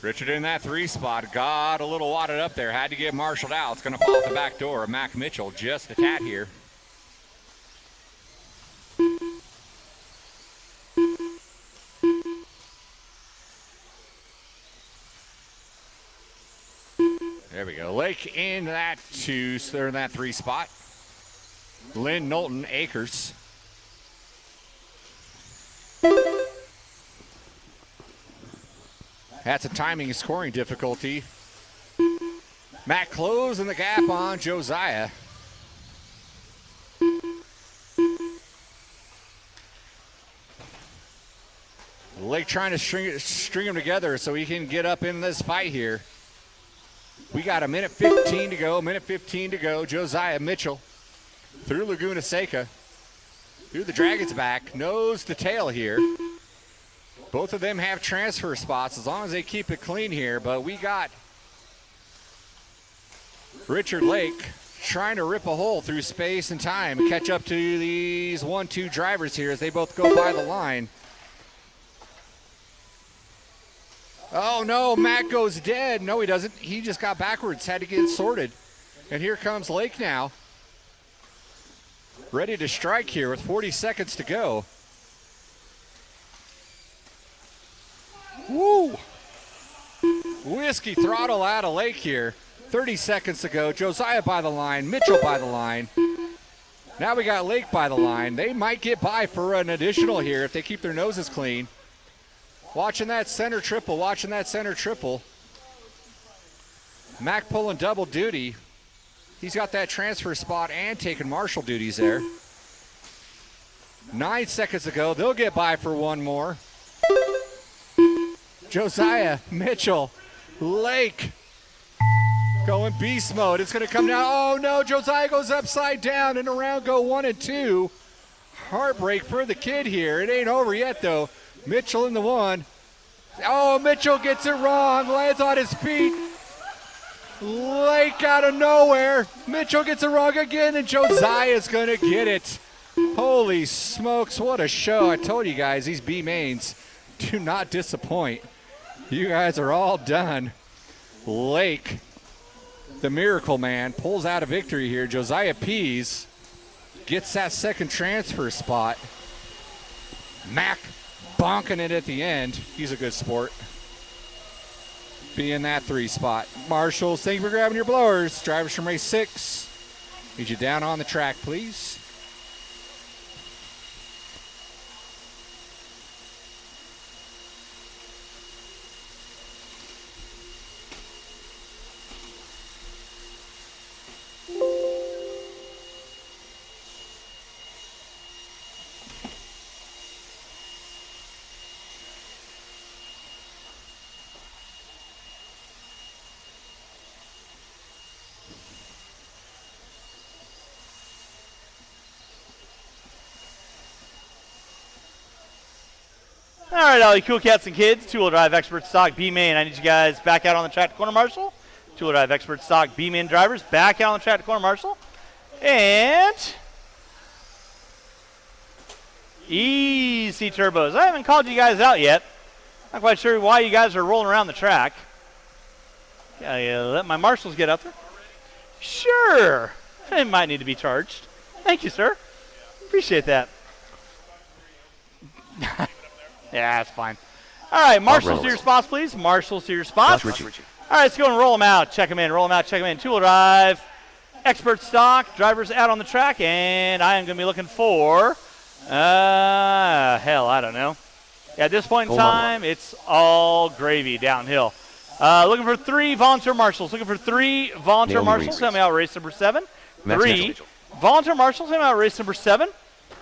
Richard in that 3 spot. Got a little wadded up there. Had to get marshaled out. It's going to fall out the back door. Mac Mitchell just a tad here. There we go. Lake in that 2, so they're in that 3 spot. Lynn Knowlton Akers. That's a timing and scoring difficulty. Matt closing the gap on Josiah. Lake trying to string them together so he can get up in this fight here. We got a minute 15 to go, minute 15 to go. Josiah Mitchell through Laguna Seca, through the Dragon's back, nose to tail here. Both of them have transfer spots as long as they keep it clean here, but we got Richard Lake trying to rip a hole through space and time and catch up to these 1-2 drivers here as they both go by the line. Oh no, Matt goes dead. No, he doesn't. He just got backwards, had to get sorted. And here comes Lake now. Ready to strike here with 40 seconds to go. Woo! Whiskey throttle out of Lake here. 30 seconds to go. Josiah by the line, Mitchell by the line. Now we got Lake by the line. They might get by for an additional here if they keep their noses clean. Watching that center triple, watching that center triple. Mac pulling double duty. He's got that transfer spot and taking marshal duties there. 9 seconds to go. They'll get by for one more. Josiah, Mitchell, Lake going beast mode. It's going to come down. Oh no, Josiah goes upside down and around go 1 and 2. Heartbreak for the kid here. It ain't over yet though. Mitchell in the 1. Oh, Mitchell gets it wrong, lands on his feet. Lake out of nowhere. Mitchell gets it wrong again, and Josiah's going to get it. Holy smokes, what a show. I told you guys, these B-mains do not disappoint. You guys are all done. Lake, the miracle man, pulls out a victory here. Josiah Pease gets that second transfer spot. Mac bonking it at the end. He's a good sport. Be in that 3 spot. Marshals, thank you for grabbing your blowers. Drivers from race 6. Need you down on the track, please. All right, all you cool cats and kids, two-wheel drive expert stock B-main. I need you guys back out on the track to corner marshal. Two-wheel drive expert stock B-main drivers back out on the track to corner marshal. And easy turbos. I haven't called you guys out yet. Not quite sure why you guys are rolling around the track. Let my marshals get out there. Sure. It might need to be charged. Thank you, sir. Appreciate that. Yeah, that's fine. All right, marshals to your spots, please. Marshals to your spots. All right, let's go and roll them out. Check them in, roll them out, check them in. Two-wheel drive, expert stock, drivers out on the track, and I am going to be looking for, hell, I don't know. At this point in time, it's all gravy downhill. Looking for 3 volunteer marshals. Looking for 3 volunteer marshals. Help me out, race number 7. 3 volunteer marshals. Help me out, race number 7.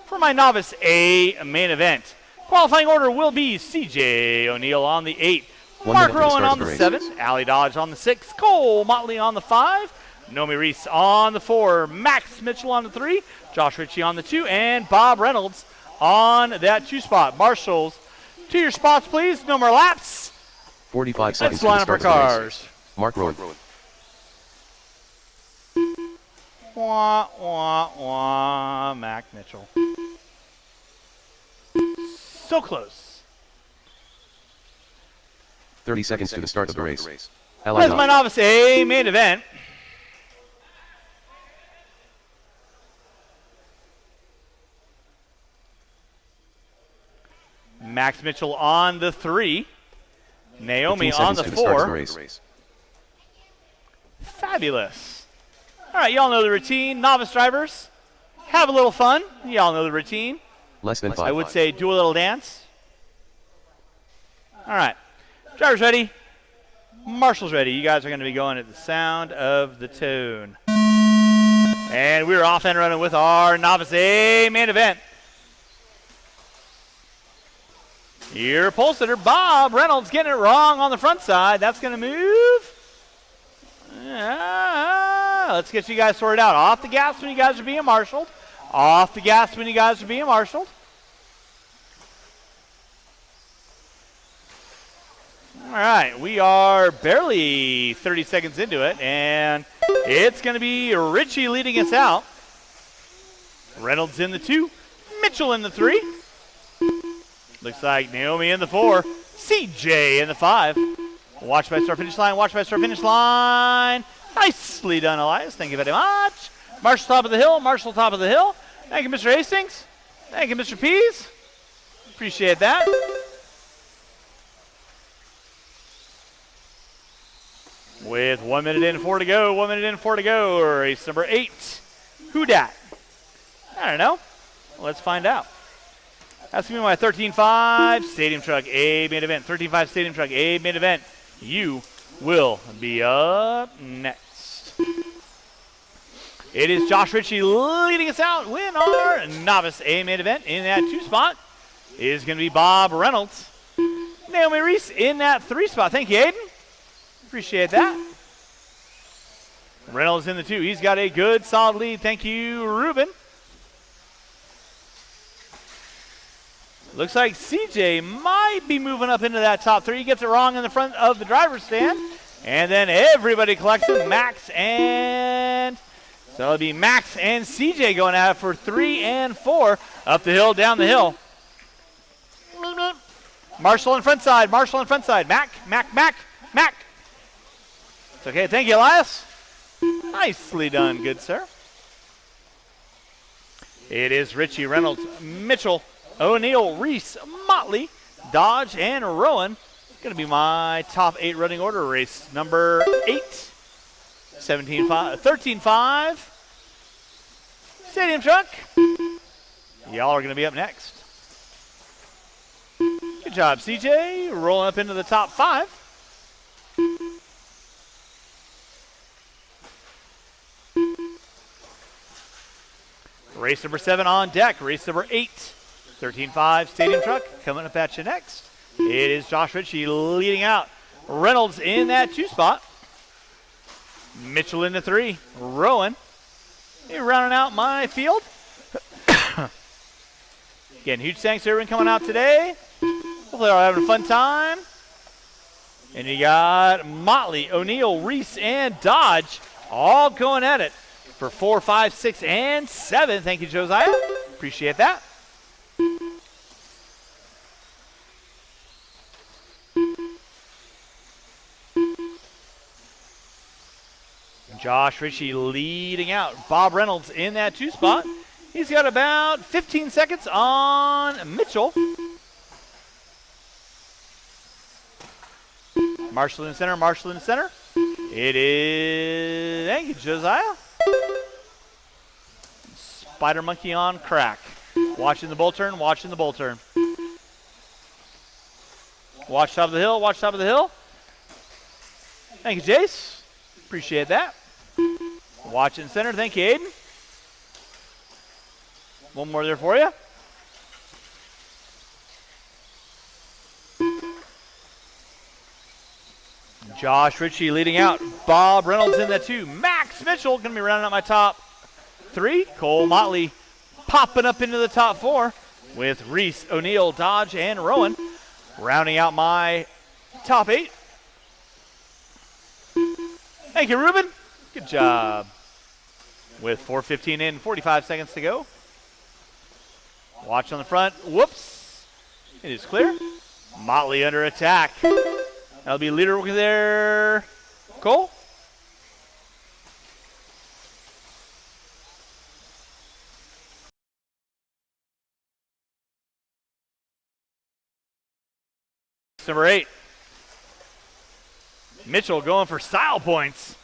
For my novice A main event. Qualifying order will be C.J. O'Neill on the 8, Mark Rowan on the 7, Allie Dodge on the 6, Cole Motley on the 5, Nomi Reese on the 4, Max Mitchell on the 3, Josh Ritchie on the 2, and Bob Reynolds on that 2 spot. Marshals, to your spots, please. No more laps. 45 seconds. Let's line up our cars. Mark Rowan. Wah, wah, wah, Mac Mitchell. So close. 30 seconds to the start of the race. That's Allied my novice. novice A main event. Max Mitchell on the 3. Naomi 15 on seconds the to the start of 4. the race. Fabulous. All right, y'all know the routine. Novice drivers, have a little fun. Y'all know the routine. Less than 5. I would say do a little dance. All right. Drivers ready. Marshall's ready. You guys are going to be going at the sound of the tune. And we're off and running with our novice A main event. Your pole sitter, Bob Reynolds, getting it wrong on the front side. That's going to move. Let's get you guys sorted out. Off the gas when you guys are being marshaled. Off the gas when you guys are being marshaled. All right, we are barely 30 seconds into it, and it's going to be Richie leading us out. Reynolds in the 2, Mitchell in the 3. Looks like Naomi in the 4, CJ in the 5. Watch by start finish line, watch by start finish line. Nicely done, Elias. Thank you very much. Marshall top of the hill, Marshall top of the hill. Thank you, Mr. Hastings. Thank you, Mr. Pease. Appreciate that. With 1 minute and 4 to go, 1 minute and 4 to go. Race number 8. Who dat? I don't know. Let's find out. That's going to be my 13.5 Stadium Truck A main event. 13.5 Stadium Truck A main event. You will be up next. It is Josh Ritchie leading us out. Win our novice A main event. In that 2 spot is going to be Bob Reynolds. Naomi Reese in that 3 spot. Thank you, Aiden. Appreciate that. Reynolds in the 2. He's got a good, solid lead. Thank you, Ruben. Looks like CJ might be moving up into that top 3. He gets it wrong in the front of the driver's stand. And then everybody collects it. Max and... So it'll be Max and CJ going at it for 3 and 4. Up the hill, down the hill. Meep, meep. Marshall on front side. Marshall on front side. Mac. It's okay. Thank you, Elias. Nicely done, good sir. It is Richie, Reynolds, Mitchell, O'Neill, Reese, Motley, Dodge, and Rowan. Going to be my top 8 running order. Race number 8. 13.5. Stadium Truck. Y'all are going to be up next. Good job, CJ. Rolling up into the top 5. Race number 7 on deck. Race number 8. 13.5 Stadium Truck coming up at you next. It is Josh Ritchie leading out. Reynolds in that 2 spot. Mitchell in the 3. Rowan. You're rounding out my field. Again, huge thanks to everyone coming out today. Hopefully they're all having a fun time. And you got Motley, O'Neill, Reese, and Dodge all going at it for 4, 5, 6, and 7. Thank you, Josiah. Appreciate that. Josh Ritchie leading out. Bob Reynolds in that 2 spot. He's got about 15 seconds on Mitchell. Marshall in the center, Marshall in the center. It is, thank you, Josiah. Spider Monkey on crack. Watching the bull turn, watching the bull turn. Watch top of the hill, watch top of the hill. Thank you, Jace. Appreciate that. Watch in center, thank you, Aiden. One more there for you. Josh Ritchie leading out. Bob Reynolds in that 2. Max Mitchell going to be rounding out my top 3. Cole Motley popping up into the top 4 with Reese, O'Neill, Dodge, and Rowan rounding out my top 8. Thank you, Ruben. Good job. With 4:15 in, 45 seconds to go. Watch on the front. Whoops. It is clear. Motley under attack. That'll be leader rookie there. Cole. Number 8. Mitchell going for style points.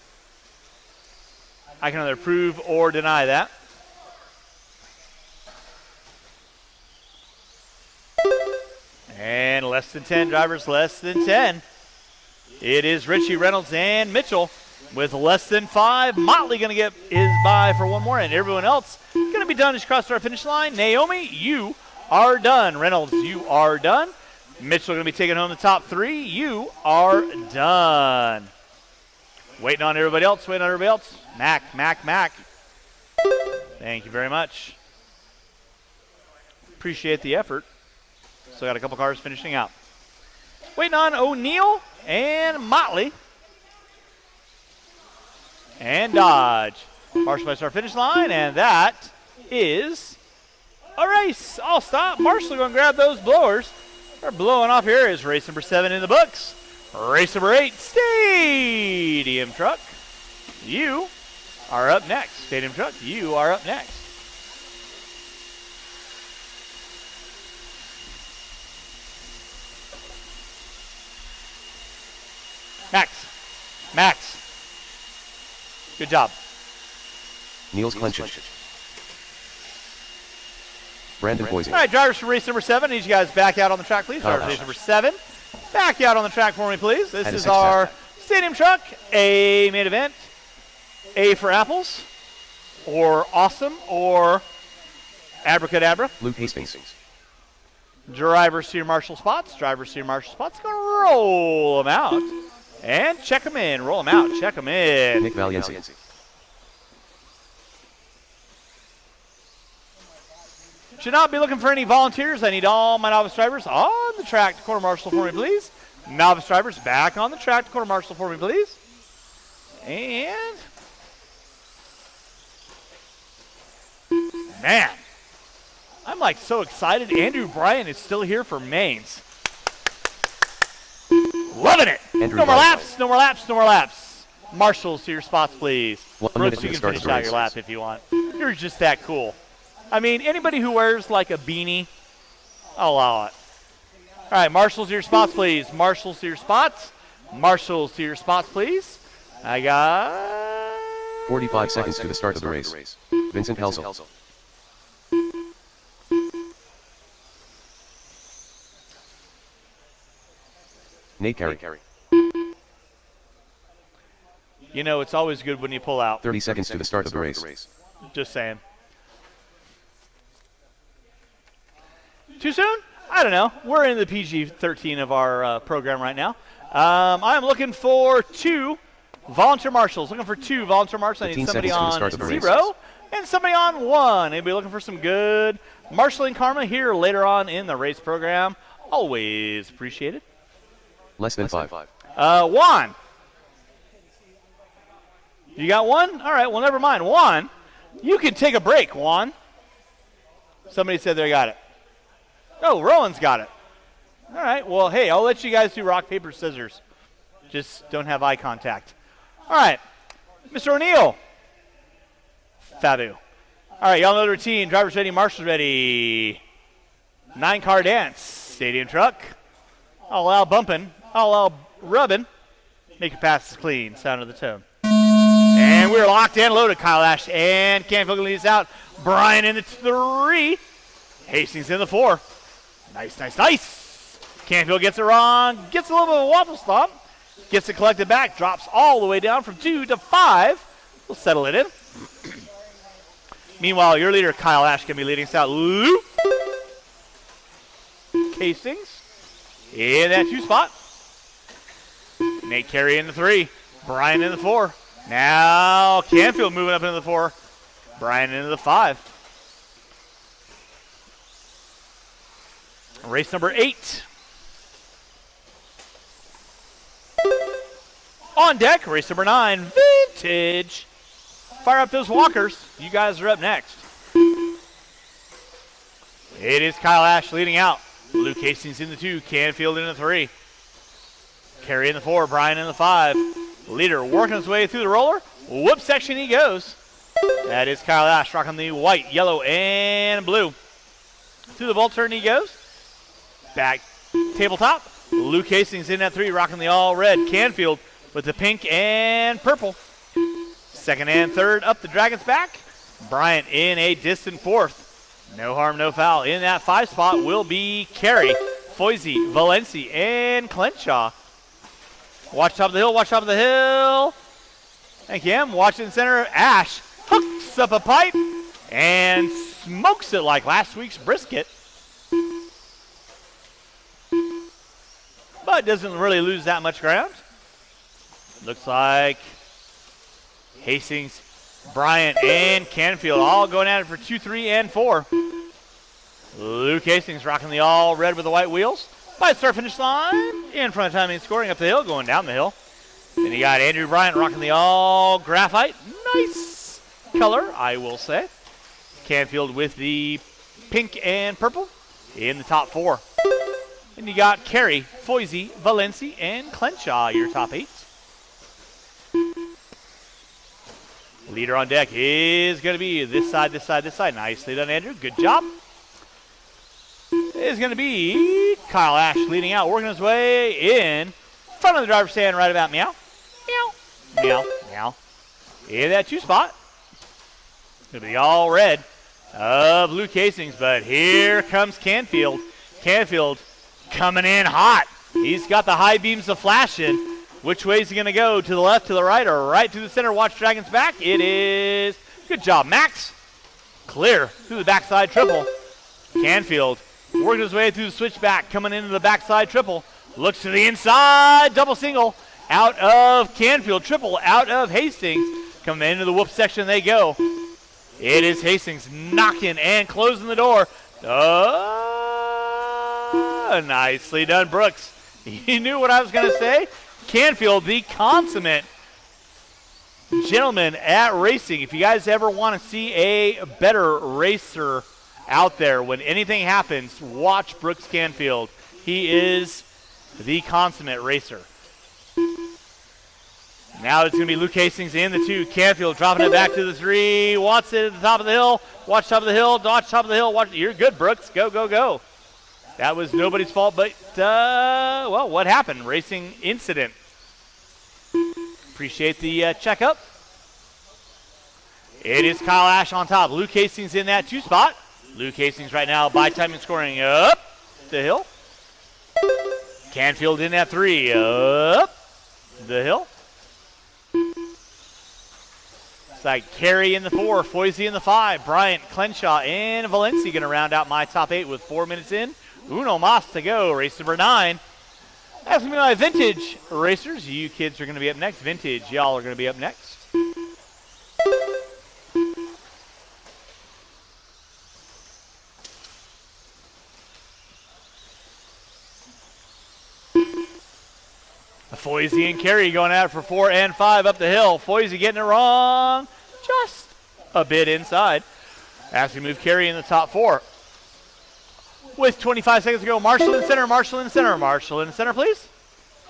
I can either prove or deny that. And less than 10 drivers, less than 10. It is Richie, Reynolds, and Mitchell with less than 5. Motley going to get his bye for one more, and everyone else going to be done as crossed our finish line. Naomi, you are done. Reynolds, you are done. Mitchell going to be taking home the top 3. You are done. Waiting on everybody else, Mac. Thank you very much. Appreciate the effort. Still got a couple cars finishing out. Waiting on O'Neill and Motley. And Dodge. Marshall by our finish line, and that is a race. I'll stop. Marshall going to grab those blowers. We're blowing off here is race number 7 in the books. Race number 8, Stadium Truck. You are up next. Stadium Truck, you are up next. Max. Good job. Niels Klenchich. Brandon Boise. All right, drivers for race number 7. Need you guys back out on the track, please. Drivers for race number 7. Back out on the track for me, please. This is our Stadium Truck, A main event. A for apples, or awesome, or abracadabra. Luke Hastings. Drivers to your marshal spots. Going to roll them out. And check them in. Roll them out. Check them in. Nick Valiency. Should not be looking for any volunteers. I need all my novice drivers on the track to quarter marshal for me, please. Novice drivers back on the track to quarter marshal for me, please. And man, I'm like so excited. Andrew Bryan is still here for mains. Loving it. No more laps. Marshals to your spots, please. Brooks, you can finish out your lap if you want. You're just that cool. I mean, anybody who wears like a beanie, I'll allow it. All right, marshals to your spots, please. Marshals to your spots, please. I got 45 seconds to the start of the race. Vincent Helsel. Nate Carey. You know, it's always good when you pull out. 30 seconds to the start of the race. Just saying. Too soon? I don't know. We're in the PG-13 of our program right now. I'm looking for 2 volunteer marshals. I need somebody on 0 and somebody on 1. Anybody looking for some good marshaling karma here later on in the race program? Always appreciated. Less than 5. Juan. You got 1? All right, well, never mind. Juan, you can take a break, Juan. Somebody said they got it. Oh, Rowan's got it. All right, well, hey, I'll let you guys do rock, paper, scissors. Just don't have eye contact. All right, Mr. O'Neill. Fabu. All right, y'all know the routine. Drivers ready, marshals ready. 9-car dance. Stadium Truck. I'll allow bumping. I'll allow rubbing. Make your passes clean. Sound of the tone. And we're locked and loaded. Kyle Ash and Canfield leads out. Bryan in the 3. Hastings in the 4. Nice. Canfield gets it wrong. Gets a little bit of a waffle stomp. Gets it collected back. Drops all the way down from 2 to 5. We'll settle it in. Meanwhile, your leader, Kyle Ash, can be leading us out. Luke Hastings in that 2 spot. Nate Carey in the 3. Bryan in the 4. Now Canfield moving up into the 4. Bryan into the 5. Race number 8. On deck, race number 9, Vintage. Fire up those walkers. You guys are up next. It is Kyle Ash leading out. Luke Hastings in the 2, Canfield in the 3. Carry in the 4, Brian in the 5. Leader working his way through the roller. Whoop section he goes. That is Kyle Ash rocking the white, yellow, and blue. Through the vault turn he goes. Back tabletop. Luke Hastings in at 3, rocking the all red. Canfield with the pink and purple. Second and third up the Dragons' back. Bryant in a distant 4th. No harm, no foul. In that 5 spot will be Carey, Foisey, Valencia, and Clenshaw. Watch top of the hill, watch top of the hill. Thank you, Em. Watch in center. Ash hooks up a pipe and smokes it like last week's brisket. But doesn't really lose that much ground. Looks like Hastings, Bryant, and Canfield all going at it for 2, 3, and 4. Luke Hastings rocking the all red with the white wheels. By the start finish line, in front of timing, scoring up the hill, going down the hill. Then you got Andrew Bryant rocking the all graphite. Nice color, I will say. Canfield with the pink and purple in the top 4. And you got Carey, Foisey, Valencia, and Clenshaw, your top 8. Leader on deck is going to be this side, this side, this side. Nicely done, Andrew. Good job. Is going to be Kyle Ash leading out, working his way in front of the driver's stand right about meow. Meow. Meow. Meow. In that 2 spot. It's going to be all red of Luke Hastings, but here comes Canfield. Canfield coming in hot. He's got the high beams of flashing. Which way is he going to go? To the left, to the right, or right to the center? Watch Dragons back. It is. Good job, Max. Clear through the backside triple. Canfield working his way through the switchback, coming into the backside triple. Looks to the inside, double single. Out of Canfield, triple out of Hastings. Coming into the whoop section they go. It is Hastings knocking and closing the door. Nicely done, Brooks. You knew what I was going to say. Canfield, the consummate gentleman at racing. If you guys ever want to see a better racer out there, when anything happens, watch Brooks Canfield. He is the consummate racer. Now it's going to be Luke Hastings in the 2. Canfield dropping it back to the 3. Wants it at the top of the hill. Watch top of the hill. Watch top of the hill. Watch. You're good, Brooks. Go, go, go. That was nobody's fault, but, well, what happened? Racing incident. Appreciate the checkup. It is Kyle Ash on top. Luke Hastings in that 2 spot. Luke Hastings right now by timing scoring up the hill. Canfield in that 3. Up the hill. It's like Carey in the 4, Foisey in the 5, Bryant, Clenshaw, and Valencia going to round out my top 8 with 4 minutes in. Uno mas to go, race number 9. That's going to be my vintage racers. You kids are going to be up next. Vintage, y'all are going to be up next. Foisey and Carey going at it for 4 and 5 up the hill. Foisey getting it wrong just a bit inside. As we move Carey in the top 4. With 25 seconds to go, Marshall in center, Marshall in center, Marshall in center, please.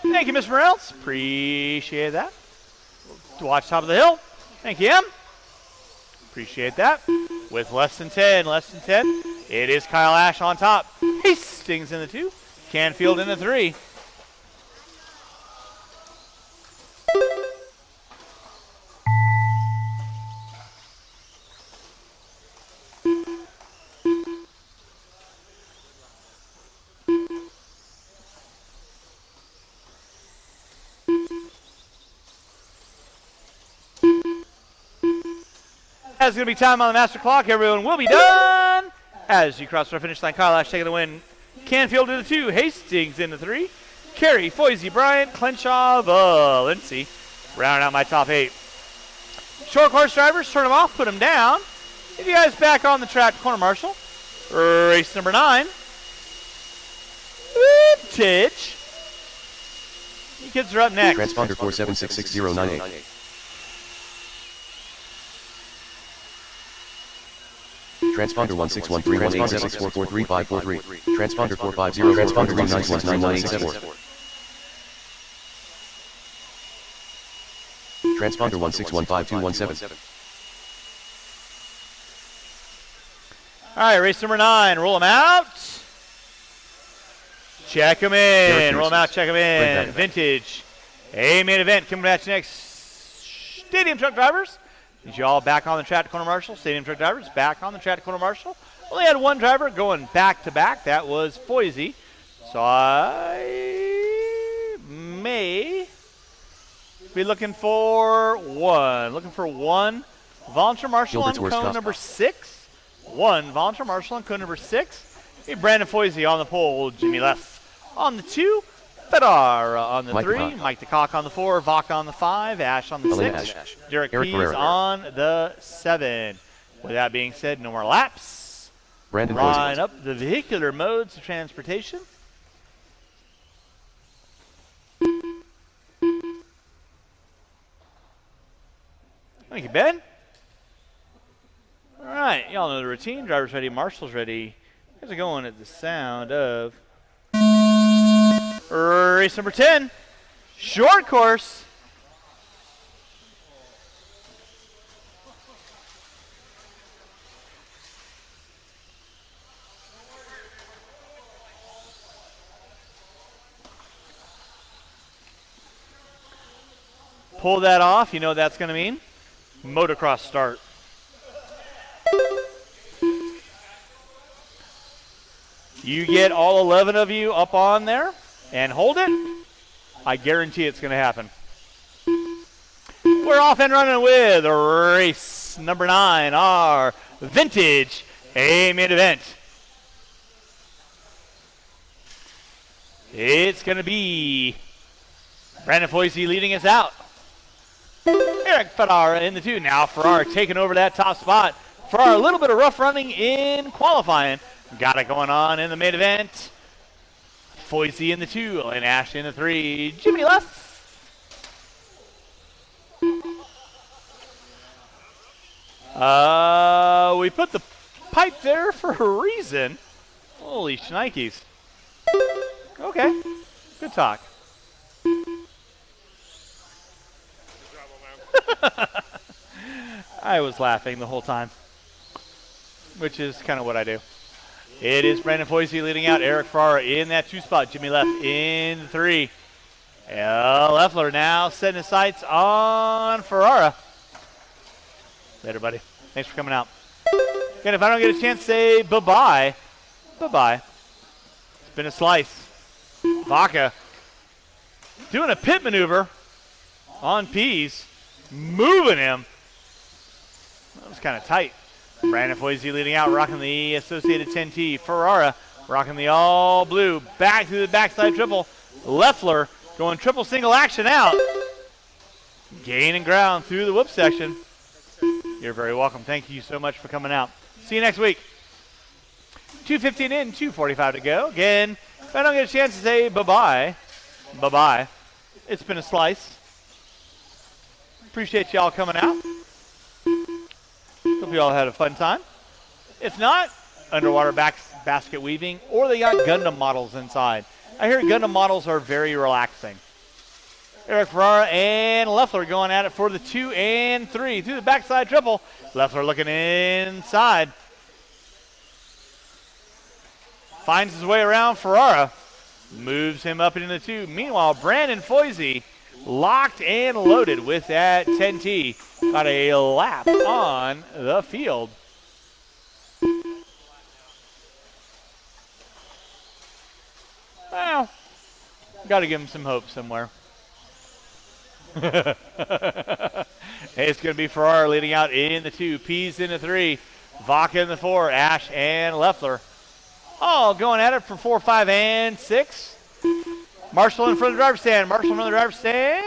Thank you, Mr. Morales. Appreciate that. Watch top of the hill. Thank you, Em. Appreciate that. With less than 10, it is Kyle Ash on top. Hastings in the 2, Canfield in the 3. That's going to be time on the master clock. Everyone will be done. As you cross the finish line, Kyle Ash taking the win. Canfield in the 2, Hastings in the 3. Carey, Foisey, Bryant, Clenshaw, Valencia. Rounding out my top 8. Short course drivers, turn them off, put them down. If you guys back on the track, corner marshal. Race number 9. Vintage. You kids are up next. Transponder 4766098. Transponder 16131876443543. Transponder 450. Transponder 391994. Transponder 1615217. All right, race number 9. Roll them out. Check them in. Roll them out, check them in. Vintage. A-main event coming at you next. Stadium truck drivers. Need you all back on the track to Corner Marshall. Stadium truck drivers back on the track to Corner Marshall. Only had one driver going back to back. That was Foisey. So I may be looking for one. Volunteer Marshall on cone number 6. 1. Volunteer Marshall on cone number 6. Hey, Brandon Foisey on the pole. Jimmy Leff on the 2. Fedara on the 3. Mike DeCock on the 4. Vaca on the 5. Ash on the 6. Derek Pease on the 7. With that being said, no more laps. Brandon Line up the vehicular modes of transportation. Thank you, Ben. All right, y'all know the routine. Driver's ready, Marshall's ready. Here's it going at the sound of race number 10, short course. Pull that off, you know what that's going to mean. Motocross start. You get all 11 of you up on there and hold it. I guarantee it's going to happen. We're off and running with race number 9, our Vintage A-main event. It's going to be Brandon Foisey leading us out. Eric Fedara in the 2. Now Farrar taking over that top spot. Farrar a little bit of rough running in qualifying. Got it going on in the main event. Foisey in the 2 and Ash in the 3. Jimmy left. We put the pipe there for a reason. Holy shnikes. Okay. Good talk. I was laughing the whole time, which is kind of what I do. It is Brandon Foisey leading out. Eric Farrar in that 2 spot. Jimmy Leff in 3. Leffler now setting his sights on Ferrara. Later, buddy. Thanks for coming out. Again, if I don't get a chance to say bye-bye, bye-bye. It's been a slice. Vaca doing a pit maneuver on Pease. Moving him. That was kind of tight. Brandon Foisey leading out, rocking the Associated 10T. Ferrara rocking the all blue. Back through the backside triple. Leffler going triple single action out. Gaining ground through the whoop section. You're very welcome. Thank you so much for coming out. See you next week. 2:15 in, 2:45 to go. Again, if I don't get a chance to say bye-bye, bye-bye. It's been a slice. Appreciate y'all coming out. Hope you all had a fun time. If not, underwater basket weaving, or they got Gundam models inside. I hear Gundam models are very relaxing. Eric Ferrara and Leffler going at it for the 2 and 3 through the backside triple. Leffler looking inside. Finds his way around Ferrara. Moves him up into the 2. Meanwhile, Brandon Foisey locked and loaded with that 10T. Got a lap on the field. Well, got to give him some hope somewhere. Hey, it's going to be Ferrara leading out in the 2. Pease in the 3. Vaca in the 4. Ash and Leffler. Oh, going at it for 4, 5, and 6. Marshall in front of the driver's stand. Marshall in front of the driver's stand.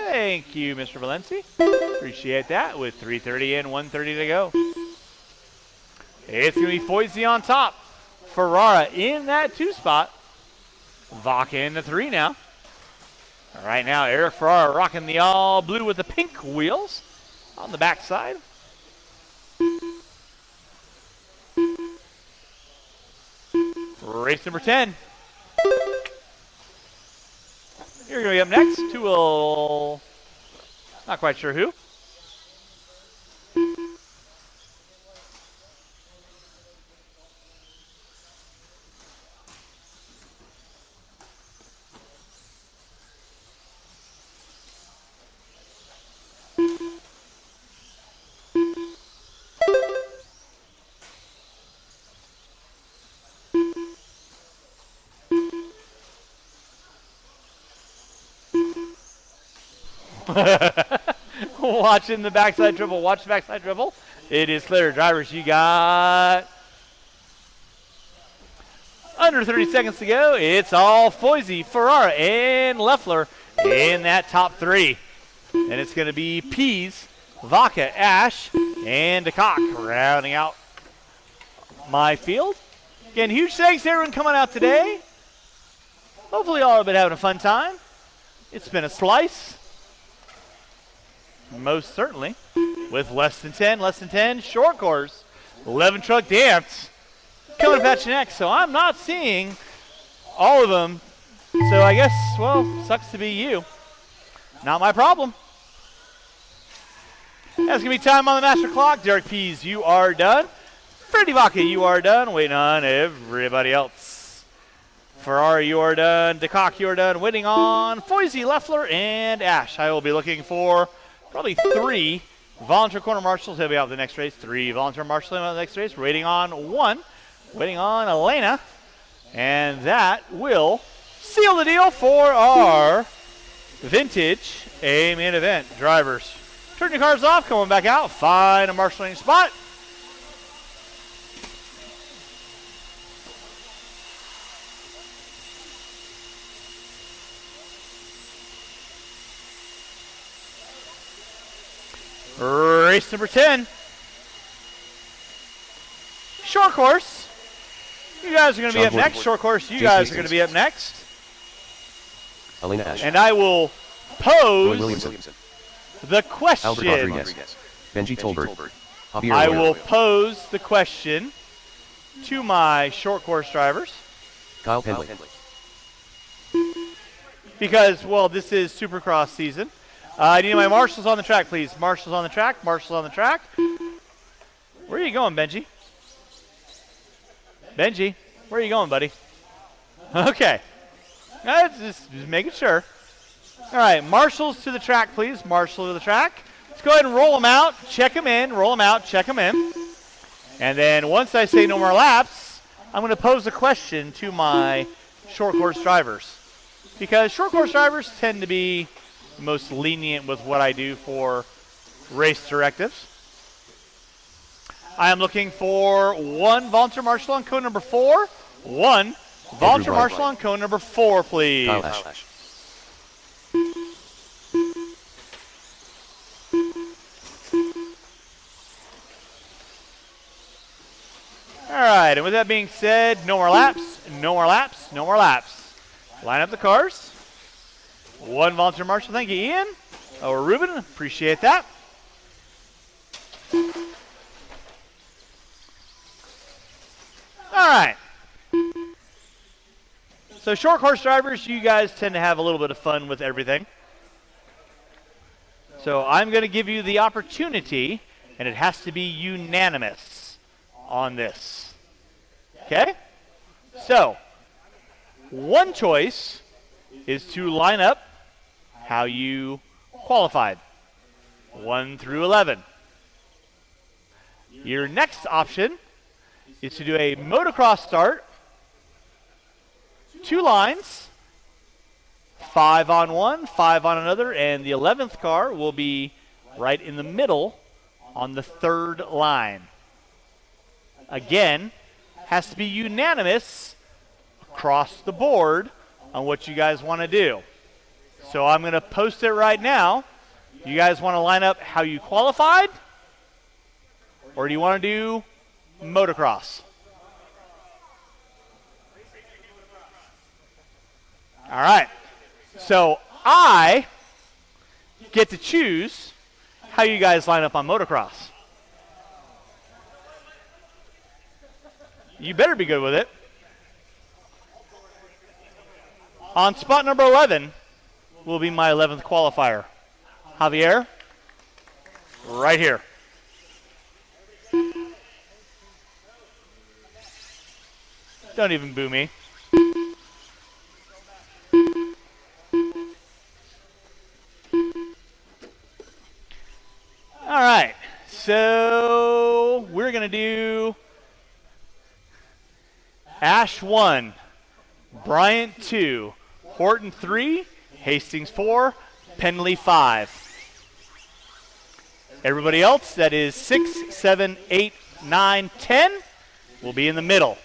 Thank you, Mr. Valencia. Appreciate that with 3:30 and 1:30 to go. It's going to be Foisey on top. Ferrara in that 2 spot. Vaca in the 3 now. All right, now Eric Ferrara rocking the all blue with the pink wheels on the backside. Race number 10. You're going to be up next. Not quite sure who. Watching the backside dribble. Watch the backside dribble. It is clear. Drivers, you got under 30 seconds to go. It's all Foisey, Ferrara, and Leffler in that top three. And it's going to be Pease, Vaca, Ash, and DeCock rounding out my field. Again, huge thanks to everyone coming out today. Hopefully all have been having a fun time. It's been a slice. Most certainly. With less than 10, short course, 11 truck dance coming to Patch next. So I'm not seeing all of them. So I guess, well, sucks to be you. Not my problem. That's going to be time on the master clock. Derek Pease, you are done. Freddie Vaca, you are done. Waiting on everybody else. Ferrari, you are done. DeCock, you are done. Waiting on Foisey, Leffler, and Ash. I will be looking for probably 3 volunteer corner marshals. He'll be out the next race. 3 volunteer marshals out the next race. Waiting on 1. Waiting on Elena. And that will seal the deal for our vintage A main event. Drivers, turn your cars off. Come on back out. Find a marshaling spot. Race number 10. Short course. You guys are going to be up next. Short course, you guys are going to be up next. Elena Ash. And I will Roy pose Williamson. the question. Albert Rodriguez. Benji Tolbert. Javier I Arroyo. will pose the question to my short course drivers. Kyle Pendley. Because, well, this is Supercross season. I need my marshals on the track, please. Marshals on the track. Marshals on the track. Where are you going, Benji? Benji, where are you going, buddy? Okay. Just making sure. All right, marshals to the track, please. Marshal to the track. Let's go ahead and roll them out. Check them in. Roll them out. Check them in. And then once I say no more laps, I'm going to pose a question to my short course drivers. Because short course drivers tend to be most lenient with what I do for race directives. I am looking for 1 volunteer marshal on cone number 4. 1 volunteer marshal on cone number 4, please. Kyle Ash. All right, and with that being said, no more laps, no more laps, no more laps. Line up the cars. 1 volunteer marshal. Thank you, Ian. Oh, Ruben, appreciate that. All right. So short course drivers, you guys tend to have a little bit of fun with everything. So I'm going to give you the opportunity, and it has to be unanimous on this. Okay? So, one choice is to line up how you qualified, 1 through 11. Your next option is to do a motocross start, 2 lines, 5 on one, 5 on another, and the 11th car will be right in the middle on the 3rd line. Again, has to be unanimous across the board on what you guys want to do. So I'm going to post it right now. You guys want to line up how you qualified? Or do you want to do motocross? All right. So I get to choose how you guys line up on motocross. You better be good with it. On spot number 11 will be my 11th qualifier. Javier, right here. Don't even boo me. All right, so we're going to do Ash 1, Bryant 2, Horton 3, Hastings 4, Penley 5. Everybody else, that is 6, 7, 8, 9, 10, will be in the middle.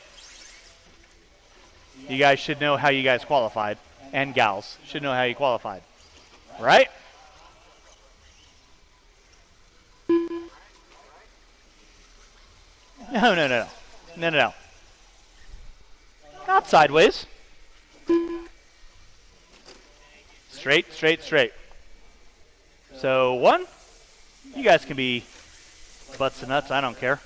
You guys should know how you guys qualified, and gals should know how you qualified, right? No. Not sideways. Straight. So 1, you guys can be butts and nuts, I don't care.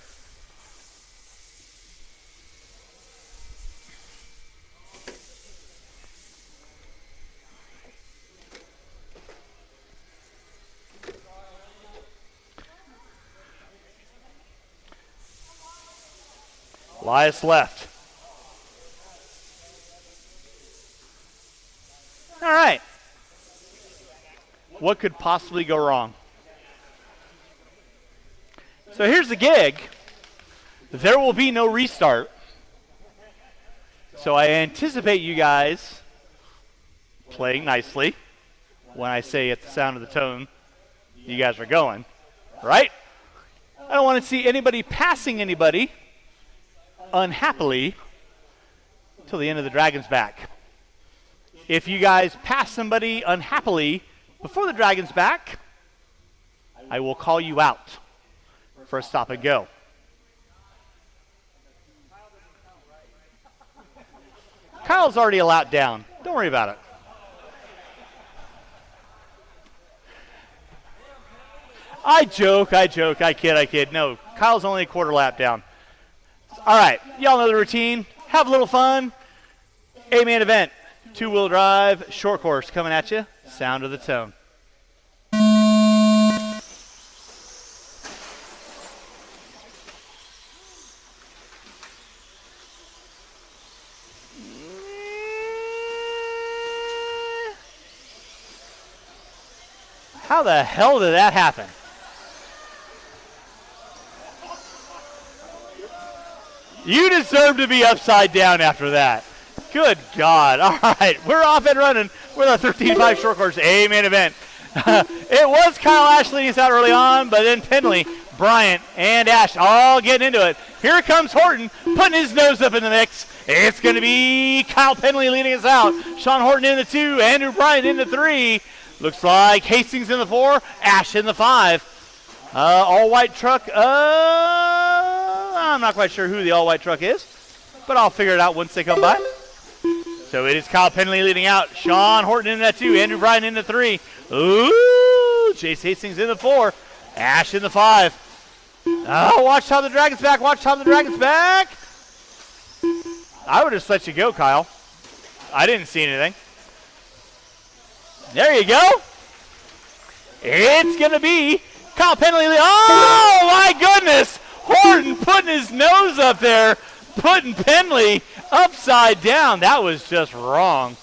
Elias left. All right. What could possibly go wrong? So here's the gig. There will be no restart. So I anticipate you guys playing nicely. When I say at the sound of the tone, you guys are going, right? I don't want to see anybody passing anybody unhappily till the end of the Dragon's back. If you guys pass somebody unhappily before the Dragon's back, I will call you out for a stop and go. Kyle's already a lap down. Don't worry about it. I joke, I kid. No, Kyle's only a quarter lap down. All right, y'all know the routine. Have a little fun. A-man event, 2-wheel drive, short course coming at you. Sound of the tone. How the hell did that happen? You deserve to be upside down after that. Good God. All right, we're off and running with a 13-5 short course A-main event. It was Kyle Ash leading us out early on, but then Penley, Bryant, and Ash all getting into it. Here comes Horton, putting his nose up in the mix. It's going to be Kyle Penley leading us out. Sean Horton in the 2, Andrew Bryant in the 3. Looks like Hastings in the 4, Ash in the 5. All-white truck, I'm not quite sure who the all-white truck is, but I'll figure it out once they come by. So it is Kyle Penley leading out. Sean Horton in that 2, Andrew Bryant in the 3. Ooh, Chase Hastings in the 4, Ash in the 5. Oh, watch how the Dragon's back, I would just let you go, Kyle. I didn't see anything. There you go. It's going to be Kyle Penley. Oh, my goodness. Horton putting his nose up there, putting Penley upside down. That was just wrong.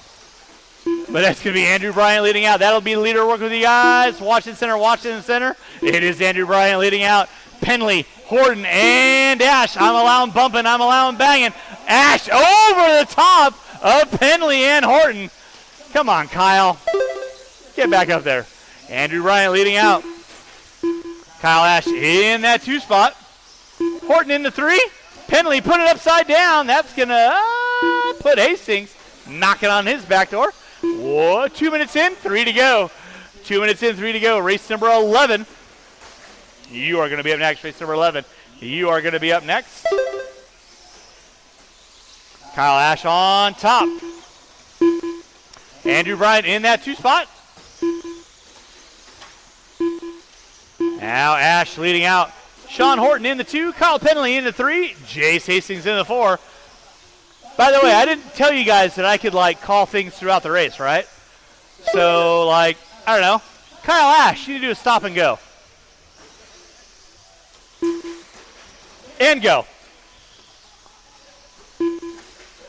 But that's going to be Andrew Bryant leading out. That'll be the leader working with you guys. Washington Center. It is Andrew Bryant leading out. Penley, Horton, and Ash. I'm allowing bumping. I'm allowing banging. Ash over the top of Penley and Horton. Come on, Kyle. Get back up there. Andrew Bryant leading out. Kyle Ash in that 2 spot. Horton in the 3. Penley put it upside down. That's going to put Hastings knocking on his back door. Whoa, 2 minutes in, 3 to go. 2 minutes in, 3 to go. Race number 11. You are going to be up next, race number 11. You are going to be up next. Kyle Ash on top. Andrew Bryant in that 2 spot. Now Ash leading out. Sean Horton in the 2. Kyle Penley in the 3. Jace Hastings in the 4. By the way, I didn't tell you guys that I could, call things throughout the race, right? So, I don't know. Kyle Ash, you need to do a stop and go. And go.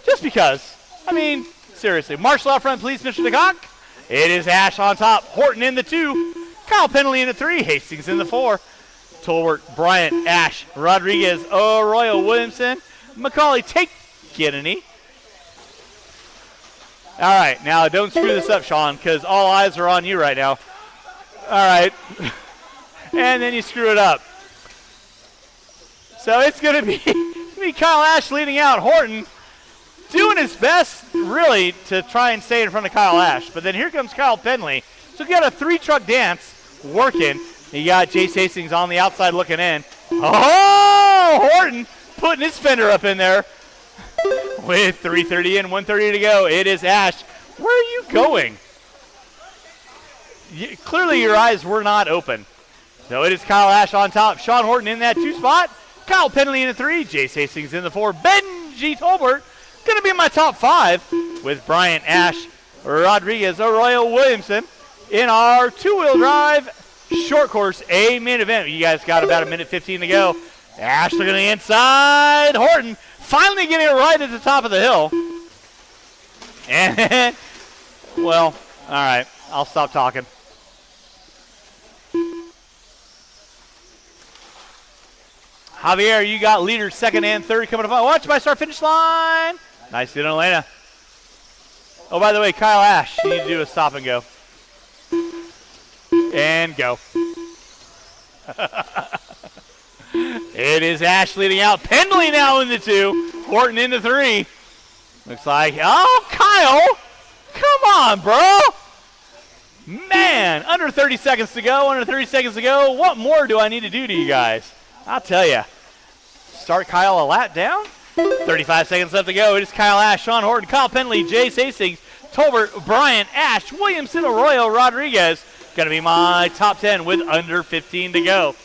Just because. I mean, seriously. Marshall out front, please, Mr. DeCock. It is Ash on top. Horton in the 2. Kyle Penley in the 3. Hastings in the 4. Tolbert, Bryant, Ash, Rodriguez, Arroyo, Williamson, Macaulay, take Giannini. All right, now don't screw this up, Sean, because all eyes are on you right now. All right. And then you screw it up. So it's going to be Kyle Ash leading out. Horton doing his best, really, to try and stay in front of Kyle Ash. But then here comes Kyle Penley. So you got a 3-truck dance working. You got Jace Hastings on the outside looking in. Oh, Horton putting his fender up in there. With 3:30 and 1:30 to go, it is Ash. Where are you going? Clearly your eyes were not open. So it is Kyle Ash on top. Sean Horton in that 2 spot. Kyle Penley in the 3. Jace Hastings in the 4. Benji Tolbert going to be in my top 5 with Bryant, Ash, Rodriguez, Arroyo, Williamson in our 2-wheel drive short course A main event. You guys got about 1:15 to go. Ash looking to the inside. Horton finally getting it right at the top of the hill. And, well, all right. I'll stop talking. Javier, you got leaders 2nd and 3rd coming up. Watch my start finish line. Nice hit on Elena. Oh, by the way, Kyle Ash, you need to do a stop and go. And go. It is Ash leading out. Penley now in the 2. Horton in the 3. Looks like, oh, Kyle. Come on, bro. Man, under 30 seconds to go, under 30 seconds to go. What more do I need to do to you guys? I'll tell you. Start Kyle a lap down. 35 seconds left to go. It is Kyle Ash, Sean Horton, Kyle Penley, Jace Hastings, Tolbert, Bryant, Ash, Williamson, Arroyo, Rodriguez. Going to be my top 10 with under 15 to go.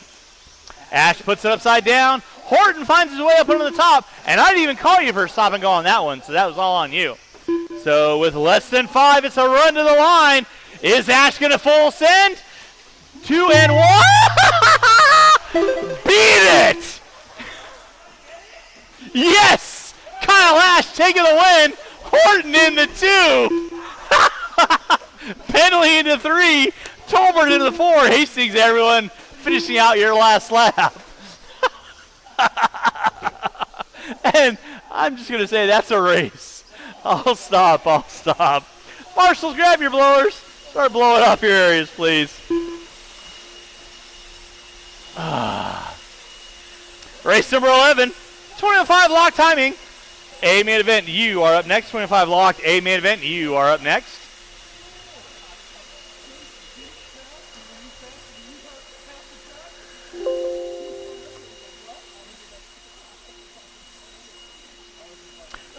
Ash puts it upside down. Horton finds his way up onto the top. And I didn't even call you for a stop and go on that one, so that was all on you. So with less than 5, it's a run to the line. Is Ash going to full send? 2 and 1. Beat it! Yes! Kyle Ash taking the win. Horton in the 2. Penley in the 3. Tolbert in the 4. Hastings, everyone, finishing out your last lap. And I'm just going to say that's a race. I'll stop. Marshals, grab your blowers. Start blowing off your areas, please. Race number 11. 25 lock timing. A main event, you are up next. 25 locked. A main event, you are up next.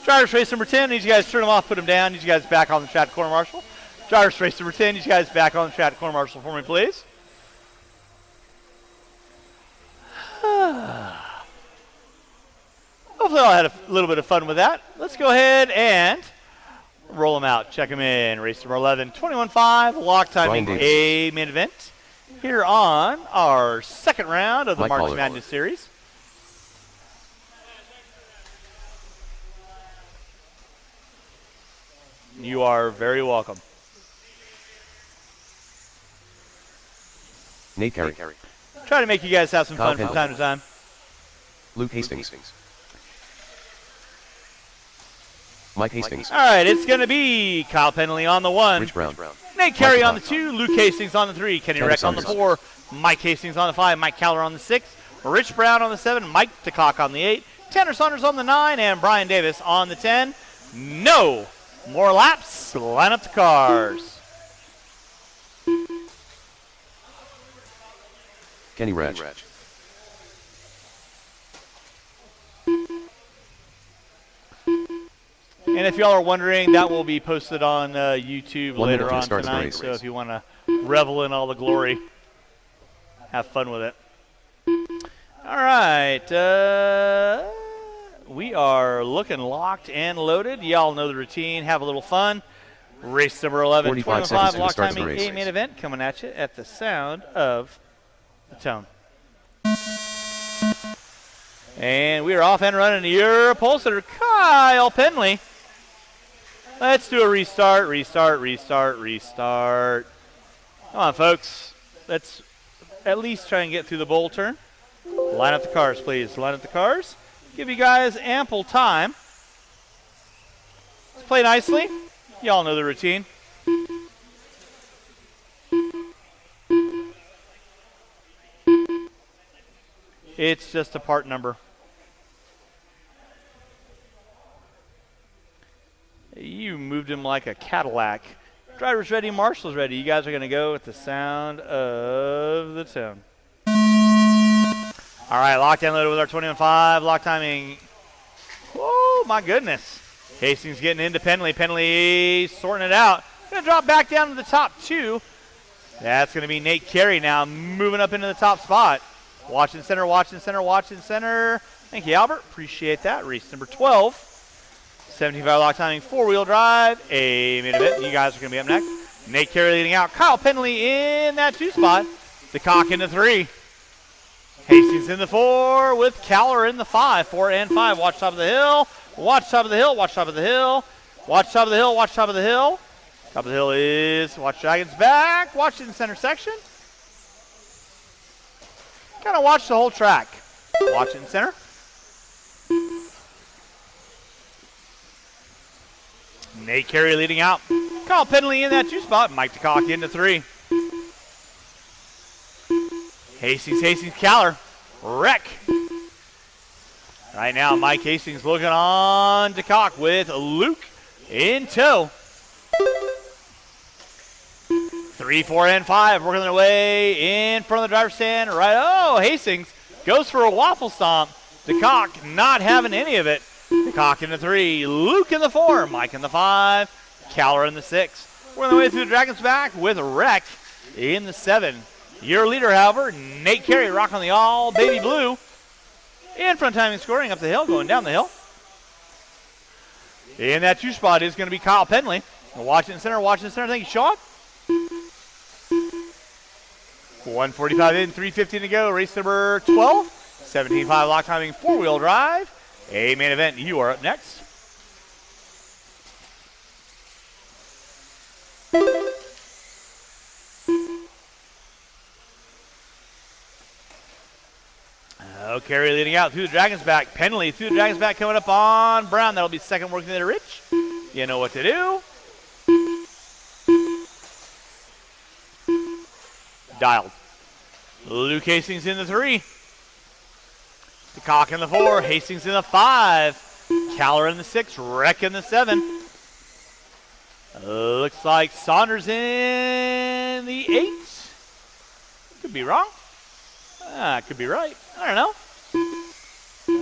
Drivers race number 10. Need you guys to turn them off, put them down. Need you guys back on the track corner marshal. Drivers race number 10. Need you guys back on the track corner marshal for me, please. Hopefully I had a little bit of fun with that. Let's go ahead and roll them out. Check them in. Race number 11. 21-5. Lock timing A main event. Here on our second round of the March Madness Series. You are very welcome. Nate Carey. Try to make you guys have some fun from time to time. Luke Hastings. Mike Hastings. All right, it's going to be Kyle Penley on the 1. Rich Brown. Nate Carey on the 2. Luke Hastings on the 3. Kenny Reck on the 4. Mike Hastings on the 5. Mike Caller on the 6. Rich Brown on the 7. Mike DeCock on the 8. Tanner Saunders on the 9. And Brian Davis on the 10. No more laps. Line up the cars. Kenny Reg. And if y'all are wondering, that will be posted on YouTube 1 later minute on to start the tonight. race. So if you want to revel in all the glory, have fun with it. All right. We are looking locked and loaded. Y'all know the routine. Have a little fun. Race number 11, 45 25 seconds to lock start the timing race. A main event coming at you at the sound of the tone. And we are off and running. Your pole sitter, Kyle Penley. Let's do a restart. Come on, folks. Let's at least try and get through the bowl turn. Line up the cars, please. Line up the cars. Give you guys ample time. Let's play nicely. Y'all know the routine. It's just a part number. You moved him like a Cadillac. Driver's ready, marshal's ready. You guys are going to go with the sound of the tone. All right, locked and loaded with our 21-5. Lock timing. Oh, my goodness. Hastings getting into Penley. Penley sorting it out. Going to drop back down to the top 2. That's going to be Nate Carey now moving up into the top spot. Watching center. Thank you, Albert. Appreciate that. Race number 12. 75 lock timing, 4-wheel drive. A main event. You guys are going to be up next. Nate Carey leading out. Kyle Penley in that 2 spot. DeCock in the 3. Hastings in the 4 with Cowler in the 5. 4 and 5. Watch top of the hill. Watch top of the hill. Watch top of the hill. Watch top of the hill. Watch top of the hill. Top of the hill is watch Dragons back. Watch in the center section. Kind of watch the whole track. Watch it in center. Nate Carey leading out. Kyle Penley in that 2 spot. Mike DeCock into 3. Hastings, Cowler. Wreck. Right now, Mike Hastings looking on DeCock with Luke in tow. 3, 4, and 5 working their way in front of the driver's stand. Right. Oh, Hastings goes for a waffle stomp. DeCock not having any of it. DeCock in the 3. Luke in the 4. Mike in the 5. Cowler in the 6. Working their way through the Dragons back with Wreck in the 7. Your leader, however, Nate Carey rocking the all baby blue. In front timing scoring up the hill, going down the hill. In that 2 spot is going to be Kyle Penley. Watching center. Thank you, Sean. 1:45 in, 3:15 to go. Race number 12. 17.5 lock timing, 4-wheel drive. A main event. You are up next. Oh, Carey leading out through the Dragons back. Penley through the Dragons back coming up on Brown. That'll be second working there, Rich. You know what to do. Dialed. Luke Hastings in the 3. DeCock in the 4. Hastings in the 5. Cowler in the 6. Wreck in the 7. Looks like Saunders in the 8. Could be wrong. Could be right. I don't know.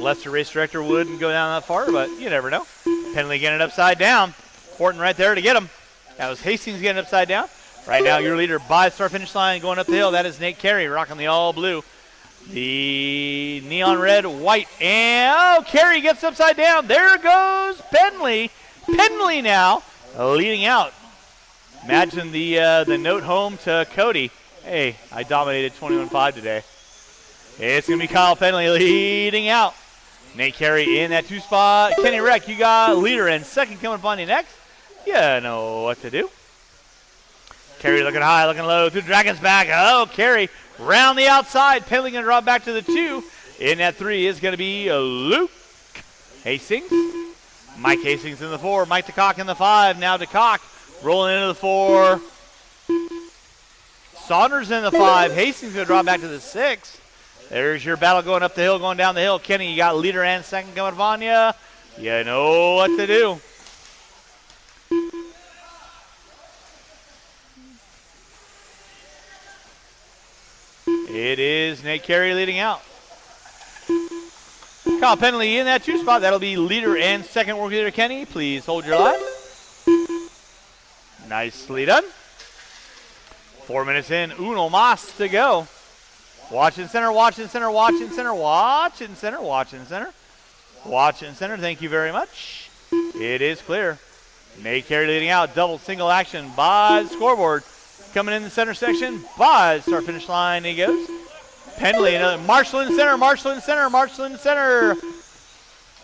Lester race director wouldn't go down that far, but you never know. Penley getting it upside down. Horton right there to get him. That was Hastings getting it upside down. Right now, your leader by the start finish line going up the hill. That is Nate Carey rocking the all blue. The neon red, white, and oh, Carey gets upside down. There goes Penley. Penley now leading out. Imagine the note home to Cody. Hey, I dominated 21-5 today. It's going to be Kyle Penley leading out. Nate Carey in that 2 spot. Kenny Reck, you got leader in second coming upon you next. You know what to do. Carey looking high, looking low. Through Dragons back. Oh, Carey round the outside. Penley going to drop back to the 2. In that 3 is going to be Luke Hastings. Mike Hastings in the 4. Mike DeCock in the 5. Now DeCock rolling into the 4. Saunders in the 5. Hastings going to drop back to the 6. There's your battle going up the hill, going down the hill. Kenny, you got leader and second coming upon you. You know what to do. It is Nate Carey leading out. Kyle Penley in that 2 spot. That'll be leader and second work leader Kenny. Please hold your line. Nicely done. 4 minutes in. Uno mas to go. Watching center, watching center, watching center, watching center, watching center. Watching center. Thank you very much. It is clear. Nate Carey leading out. Double single action by the scoreboard. Coming in the center section by the start finish line he goes. Penley, Marshall in center, Marshall in center, Marshall in center.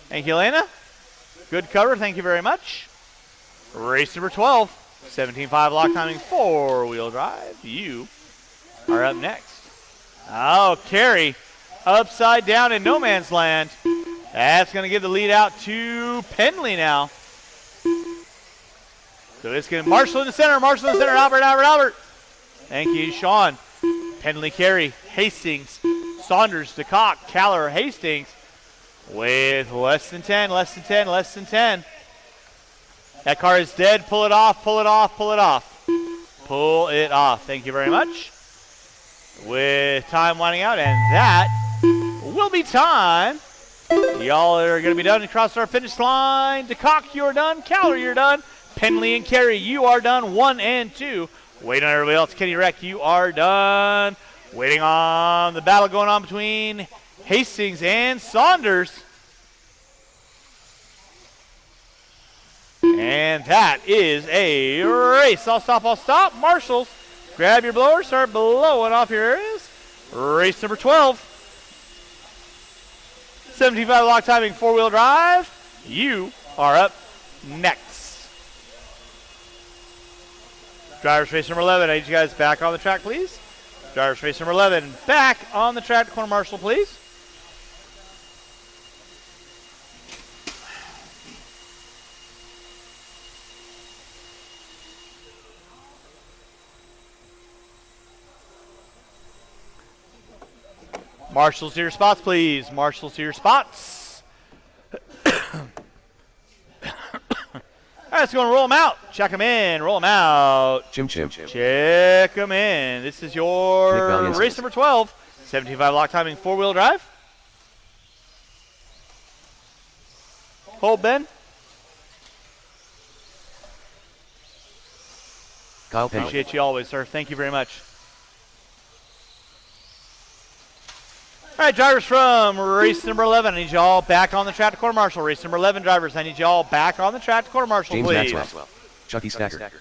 Thank you, Elena. Good cover, thank you very much. Race number 12, 17.5 lock timing, four-wheel drive. You are up next. Oh, Carey, upside down in no man's land. That's going to give the lead out to Penley now. So it's going to Marshall in the center, Albert. Thank you, Sean. Penley, Carey, Hastings, Saunders, DeCock, Caller, Hastings with less than 10. That car is dead. Pull it off. Thank you very much. With time winding out, and that will be time. Y'all are going to be done across our finish line. DeCock, you're done. Caller, you're done. Penley and Carey, you are done. 1 and 2. Waiting on everybody else. Kenny Reck, you are done. Waiting on the battle going on between Hastings and Saunders. And that is a race. I'll stop. Marshals, grab your blower. Start blowing off your areas. Race number 12. 75 lock timing, four-wheel drive. You are up next. Drivers race number 11. I need you guys back on the track, please. Drivers race number 11. Back on the track, corner marshal, please. Marshals to your spots, please. Marshals to your spots. All right, let's go and roll them out. Check them in. Roll them out. Chim. Check them in. This is your race number 12. 75 lock timing, four-wheel drive. Hold, Ben. Kyle Penley. Appreciate you always, sir. Thank you very much. All right, drivers from race number 11. I need you all back on the track to quarter marshal. Race number 11 drivers, I need you all back on the track to quarter marshal, James please. Maxwell. Chucky Stacker. This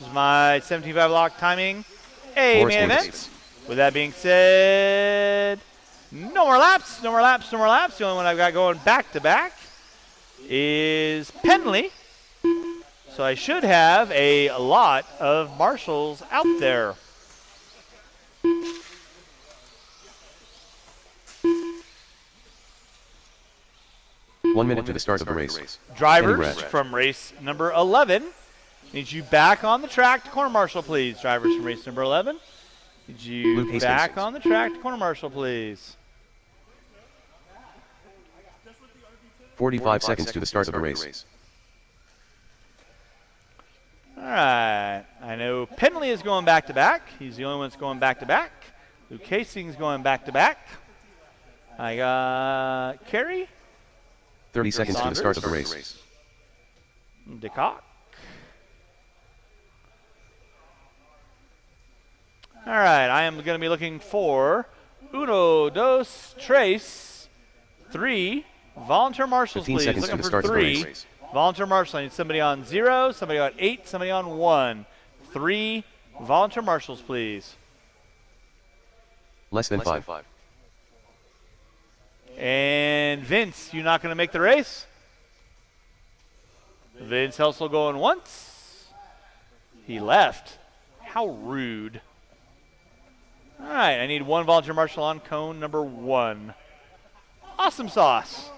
is my 75 lock timing. Hey, Morris main Davis. event. With that being said, no more laps. The only one I've got going back to back is Penley. So I should have a lot of marshals out there. One minute to the start of the race. Drivers from race number 11, need you back on the track to corner marshal, please. Drivers from race number 11, need you Luke back Hastings. on the track to corner marshal, please. 45 seconds to the start of the race. All right. I know Penley is going back to back. He's the only one that's going back to back. Luke Hastings going back to back. I got Carey. 30 seconds to the start of the race. DeCock. All right, I am going to be looking for uno, dos, tres, 3 volunteer marshals, 15 please. seconds to Looking the for start of the 3 race. volunteer marshals. I need somebody on 0, somebody on 8, somebody on 1. 3 volunteer marshals, please. Less than 5. And Vince, you not going to make the race? Vince Helsel going once. He left. How rude. All right, I need 1 volunteer marshal on cone number 1. Awesome sauce.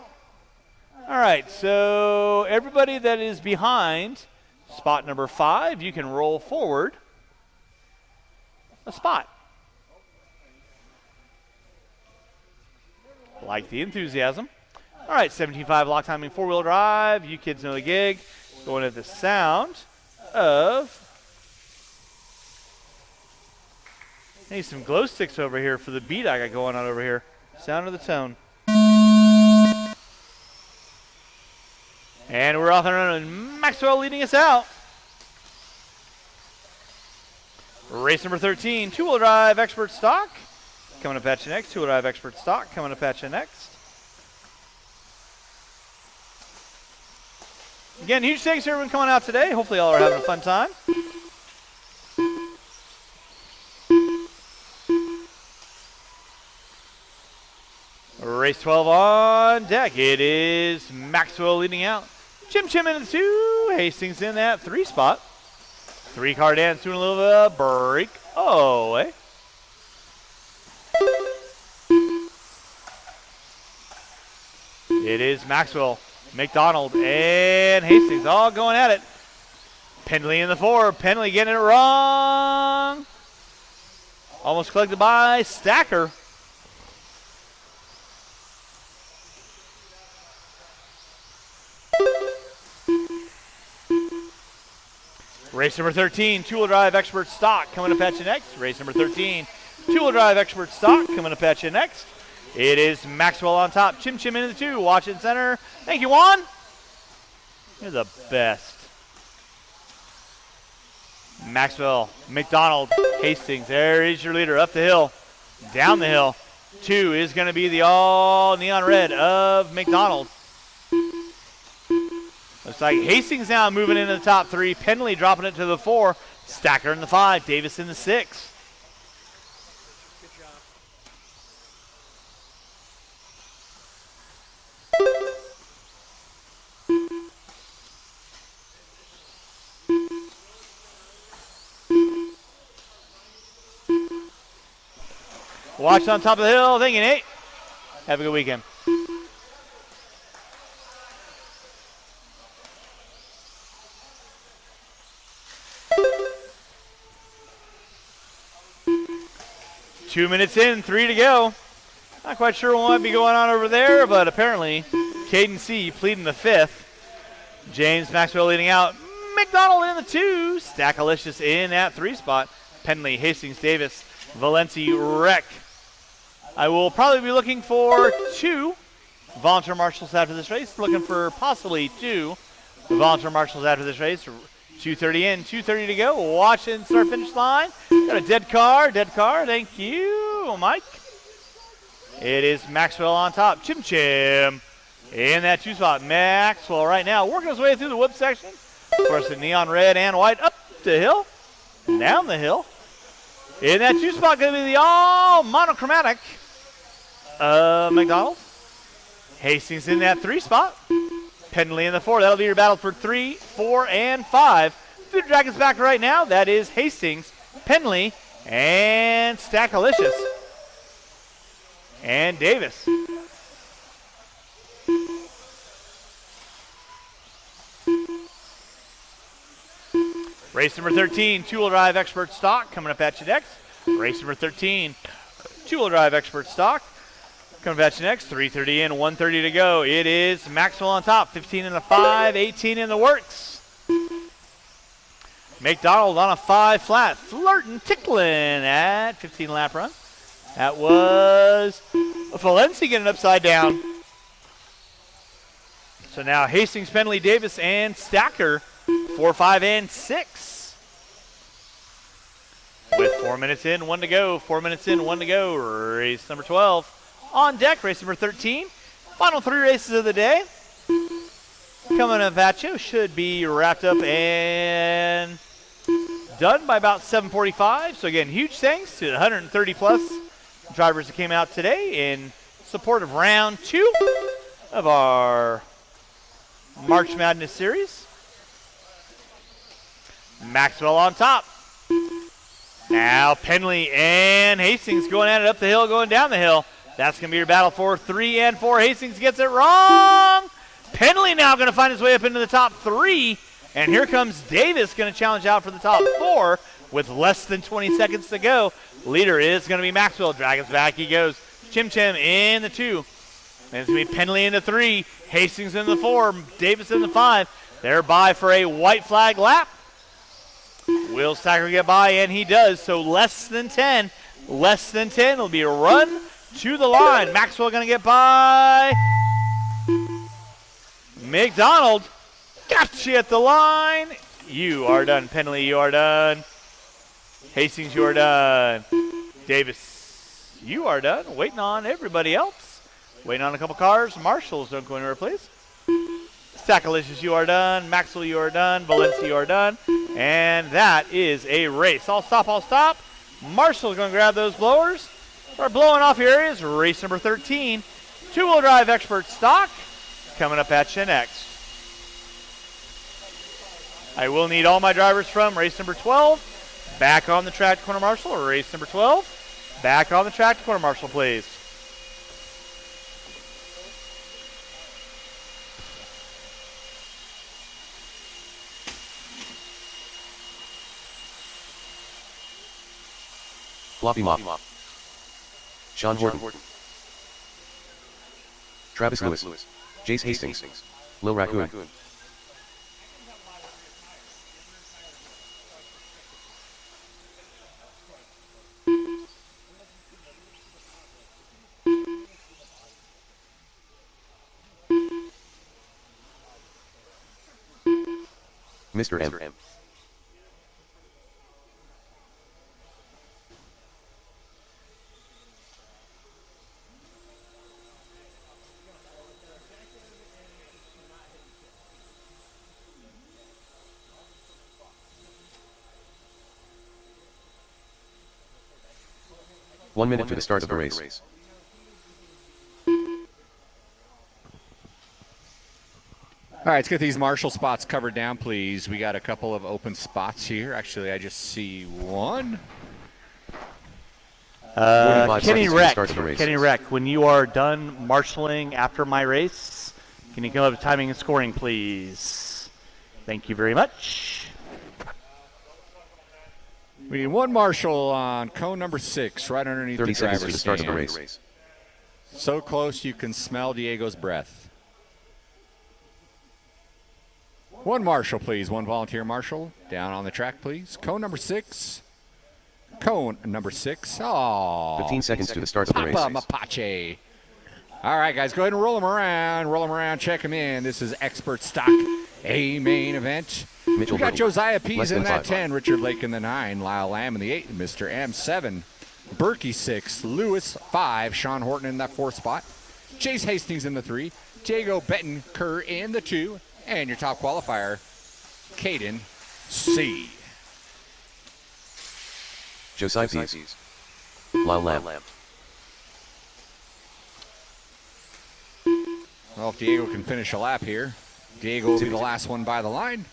All right, so everybody that is behind spot number 5, you can roll forward a spot. Like the enthusiasm. All right, 17.5 lock timing, four-wheel drive. You kids know the gig. Going at the sound of. I need some glow sticks over here for the beat I got going on over here. Sound of the tone. And we're off and running. Maxwell leading us out. Race number 13, two-wheel drive expert stock. Coming up at you next. Two-wheel drive expert stock coming up at you next. Again, huge thanks to everyone coming out today. Hopefully y'all are having a fun time. Race 12 on deck. It is Maxwell leading out. Chim Chim in the 2. Hastings in that 3 spot. 3-car dance doing a little bit of break away. It is Maxwell, McDonald, and Hastings all going at it. Pendley in the 4. Pendley getting it wrong. Almost collected by Stacker. Race number 13, two-wheel drive expert stock coming up at you next. Race number 13, two-wheel drive expert stock coming up at you next. It is Maxwell on top. Chim Chim into the 2. Watch it center. Thank you, Juan. You're the best. Maxwell, McDonald, Hastings. There is your leader. Up the hill, down the hill. 2 is going to be the all neon red of McDonald. Looks like Hastings now moving into the top 3. Pendley dropping it to the 4. Stacker in the 5. Davis in the 6. Watch on top of the hill. Thank you, Nate. Have a good weekend. Two minutes in, 3 to go. Not quite sure what might be going on over there, but apparently Caden C pleading the 5th. James Maxwell leading out. McDonald in the 2. Stackalicious in that 3 spot. Pendley, Hastings, Davis, Valenti, Wreck. I will probably be looking for 2 volunteer marshals after this race. Looking for possibly 2 volunteer marshals after this race. 2:30 in, 2:30 to go. Watching start finish line. Got a dead car. Thank you, Mike. It is Maxwell on top. Chim Chim in that 2 spot. Maxwell right now working his way through the whip section. Of course, the neon red and white up the hill, down the hill. In that 2 spot, going to be the all monochromatic McDonald. Hastings in that 3 spot. Pendley in the 4. That'll be your battle for 3, 4, and 5. Through the Dragons back right now. That is Hastings, Pendley, and Stackalicious. And Davis. Race number 13, two-wheel drive expert stock coming up at you next. Race number 13, two-wheel drive expert stock coming up at you next. 3:30 in, 1:30 to go. It is Maxwell on top, 15 in the 5, 18 in the works. McDonald on a 5 flat, flirting, tickling at 15 lap run. That was Valencia getting upside down. So now Hastings, Pendley, Davis, and Stacker, 4, 5, and 6. With 4 minutes in, 1 to go. 4 minutes in, 1 to go. Race number 12 on deck. Race number 13. Final 3 races of the day. Coming up at you. Should be wrapped up and done by about 7:45. So again, huge thanks to the 130 plus drivers that came out today in support of round 2 of our March Madness series. Maxwell on top. Now Pendley and Hastings going at it up the hill, going down the hill. That's going to be your battle for 3 and 4. Hastings gets it wrong. Pendley now going to find his way up into the top 3. And here comes Davis going to challenge out for the top 4 with less than 20 seconds to go. Leader is going to be Maxwell. Dragons back he goes. Chim Chim in the 2. And it's going to be Pendley in the 3. Hastings in the 4. Davis in the 5. They're by for a white flag lap. Will Stacker get by? And he does. So less than 10. Less than 10. It'll be a run to the line. Maxwell going to get by. McDonald. Gotcha at the line. You are done. Pendley, you are done. Hastings, you are done. Davis, you are done. Waiting on everybody else. Waiting on a couple cars. Marshals, don't go anywhere, please. Stackalicious, you are done. Maxwell, you are done. Valencia, you are done. And that is a race. I'll stop. Marshall's going to grab those blowers. Start blowing off your areas. Race number 13. Two-wheel drive expert stock coming up at you next. I will need all my drivers from race number 12 back on the track to corner marshal, or race number 12 back on the track to corner marshal, please. Floppy Mop. Sean Horton. Travis Lewis. Jace Hastings. Lil Raccoon. Mr. M. One minute to the start of the race. All right, let's get these marshal spots covered down, please. We got a couple of open spots here. Actually, I just see one. 45 Kenny seconds to the Reck. start of the race. Kenny Reck, when you are done marshaling after my race, can you come up to timing and scoring, please? Thank you very much. We need one marshal on cone number 6, right underneath 30 the seconds to driver's the start of the stand. race. So close you can smell Diego's breath. One marshal, please. One volunteer marshal. Down on the track, please. Cone number 6. Cone number 6. Oh, 15 seconds to the start of the race. Papa Mapache. All right, guys, go ahead and roll them around. Roll them around, check them in. This is Expert Stock, a main event. Mitchell We got Burton. Josiah Pease Less in than that 5. 10, Richard Lake in the 9, Lyle Lamb in the 8, Mr. M 7, Berkey 6, Lewis 5, Sean Horton in that 4th spot, Chase Hastings in the 3, Diego Benton Kerr in the 2, and your top qualifier, Caden C. Josiah Pease. Lyle Lamb. Well, if Diego can finish a lap here, Diego will be the last one by the line.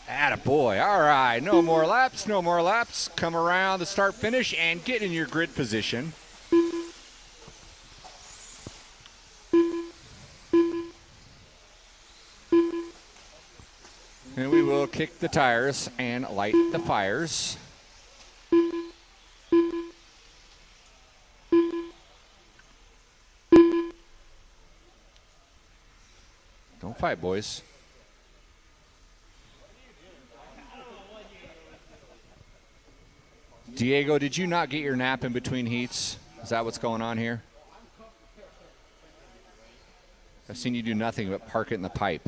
Attaboy. All right, no more laps, no more laps. Come around the start finish and get in your grid position. And we will kick the tires and light the fires. Don't fight, boys. Diego, did you not get your nap in between heats? Is that what's going on here? I've seen you do nothing but park it in the pipe.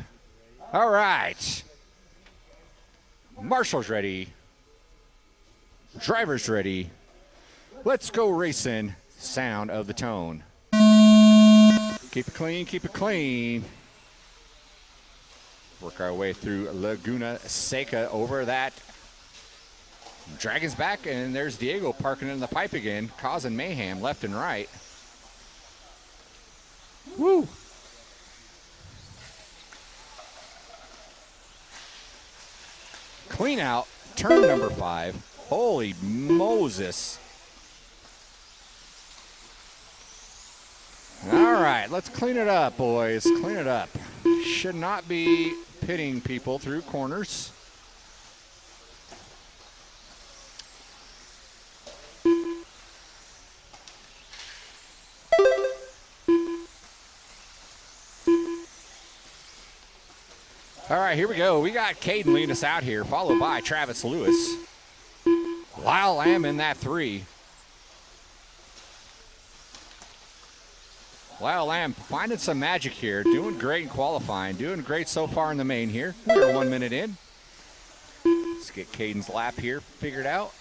All right. Marshall's ready. Driver's ready. Let's go racing. Sound of the tone. Keep it clean, keep it clean. Work our way through Laguna Seca over that Dragon's back, and there's Diego parking in the pipe again, causing mayhem left and right. Woo! Clean out, turn number 5. Holy Moses. All right, let's clean it up, boys. Clean it up. Should not be pitting people through corners. All right, here we go. We got Caden leading us out here, followed by Travis Lewis. Lyle Lamb in that 3. Lyle Lamb finding some magic here, doing great in qualifying, doing great so far in the main here. We're 1 minute in. Let's get Caden's lap here figured out.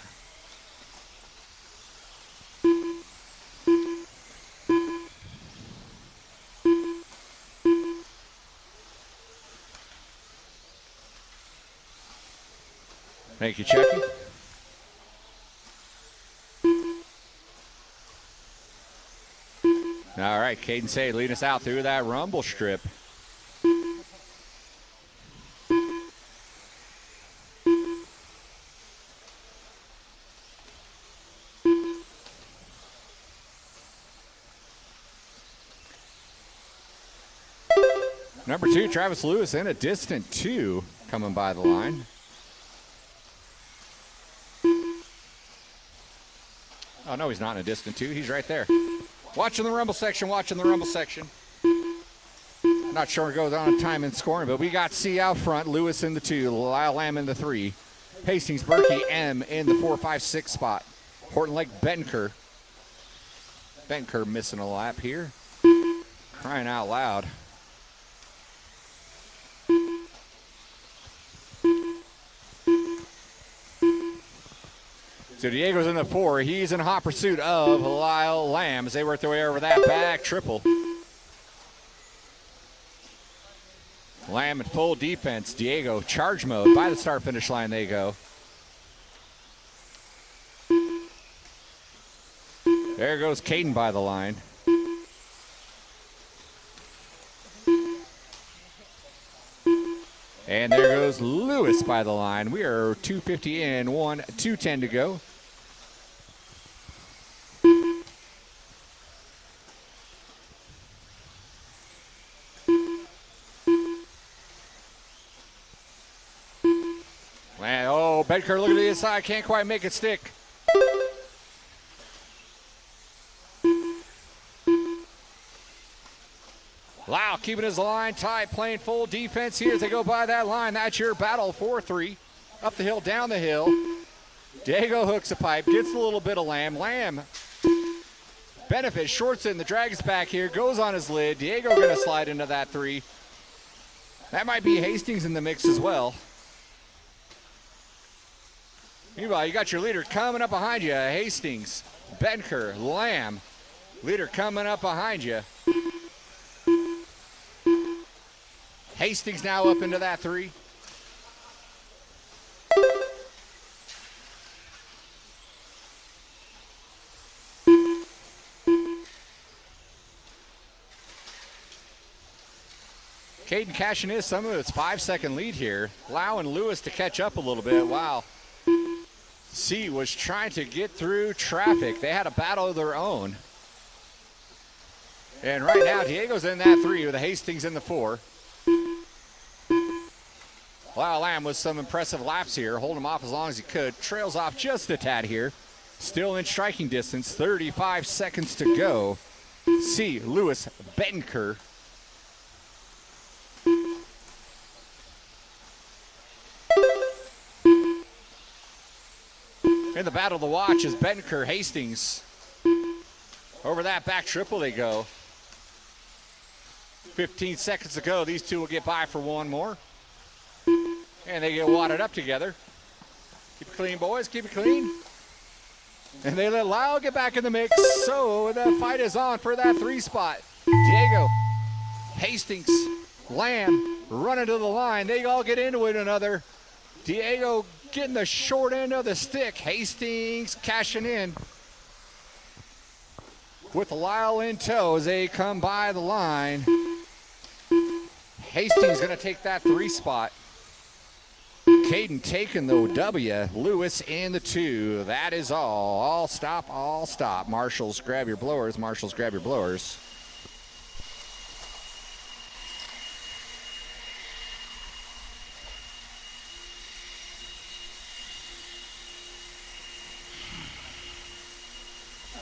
Thank you, Chucky. All right, Caden Say leading us out through that rumble strip. Number 2, Travis Lewis in a distant 2 coming by the line. Oh, no, he's not in a distant 2. He's right there. Watching the rumble section, Not sure what goes on in time and scoring, but we got C out front, Lewis in the 2, Lyle Lamb in the 3, Hastings Berkey M in the 4, 5, 6 spot. Horton Lake Benker. Benker missing a lap here. Crying out loud. So Diego's in the 4. He's in hot pursuit of Lyle Lamb as they work their way over that back triple. Lamb in full defense. Diego charge mode. By the start-finish line they go. There goes Caden by the line. And there goes Lewis by the line. We are 2:50 in, 2:10 to go. Man, oh, Bedker looking to the inside, can't quite make it stick. Lau keeping his line tight, playing full defense here as they go by that line. That's your battle, 4-3. Up the hill, down the hill. Diego hooks a pipe, gets a little bit of Lamb. Lamb benefits, shorts in, the drag's back here, goes on his lid. Diego gonna slide into that 3. That might be Hastings in the mix as well. Meanwhile, you got your leader coming up behind you, Hastings, Benker, Lamb. Leader coming up behind you. Hastings now up into that 3. Caden cashing in some of its 5-second lead here. Lau and Lewis to catch up a little bit. Wow. C was trying to get through traffic. They had a battle of their own. And right now, Diego's in that 3 with the Hastings in the 4. Lyle Lamb with some impressive laps here, holding him off as long as he could. Trails off just a tad here. Still in striking distance, 35 seconds to go. C. Lewis Benker. In the battle to watch is Benker, Hastings. Over that back triple they go. 15 seconds to go. These two will get by for one more. And they get wadded up together. Keep it clean, boys. Keep it clean. And they let Lyle get back in the mix. So the fight is on for that 3 spot. Diego, Hastings, Lamb running to the line. They all get into it another. Diego getting the short end of the stick. Hastings cashing in with Lyle in tow as they come by the line. Hastings going to take that 3 spot. Caden taking the W. Lewis in the 2. That is all. All stop, all stop. Marshals, grab your blowers. Marshals, grab your blowers.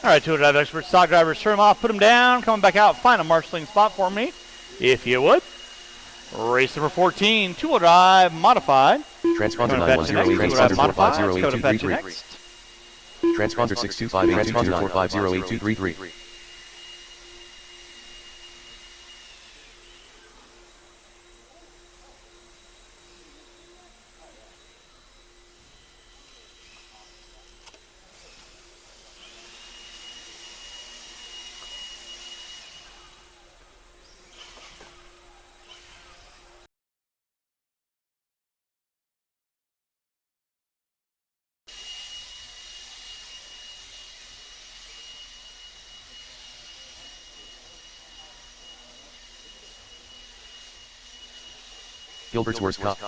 All right, 200 expert stock drivers, turn them off, put them down, coming back out, find a marshalling spot for me, if you would. Race number 14, two-wheel drive, modified. Transponder Going to bet you next, 910, two-wheel drive, modified. transponder Let's go to bet you 4508233. next. Transponder 6258229, transponder 4508233. Gilbertsworth Cup.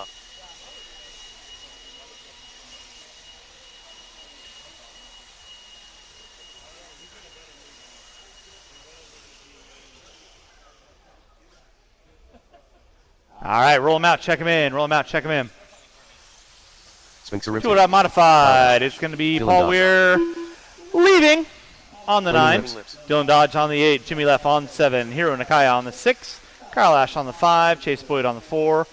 All right, roll them out, check them in, roll them out, check them in. Spinks Two wheel modified. It's going to be Dylan Paul Dodge. Weir leading on the 9. Lips. Dylan Dodge on the 8. Jimmy Leff on the 7. Hiro Nakaya on the 6. Kyle Ash on the 5. Chase Boyd on the 4.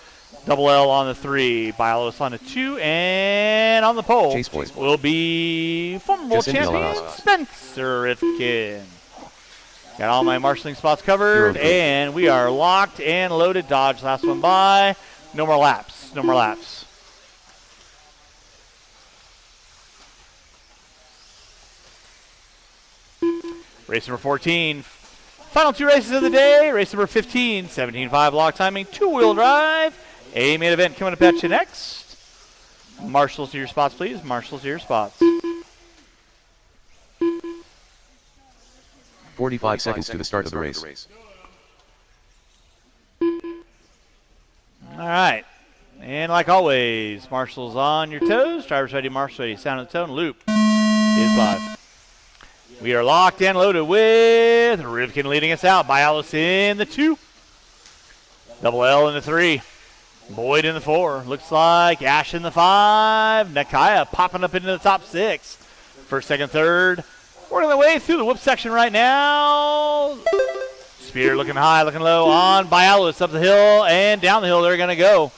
Double L on the 3. Bialos on the 2. And on the pole Chase Boyd. will be former world Jacinto champion Alonso. Spencer Rifkin. Got all my marshalling spots covered, Hero group. and we are locked and loaded. Dodge last one by. No more laps. No more laps. Race number 14. Final 2 races of the day. Race number 15. 17.5 lock timing. 2-wheel drive. A main event coming up at you next. Marshals to your spots, please. Marshals to your spots. 45 seconds to the start of the race. All right. And like always, marshals on your toes. Drivers ready, marshals ready. Sound of the tone. Loop is live. We are locked and loaded with Rivkin leading us out. Bialos in the 2. Double L in the 3. Boyd in the 4. Looks like Ash in the 5. Nakaya popping up into the top 6. First, second, third. Working their way through the whoop section right now. Spear looking high, looking low on Bialos. Up the hill and down the hill they're going to go.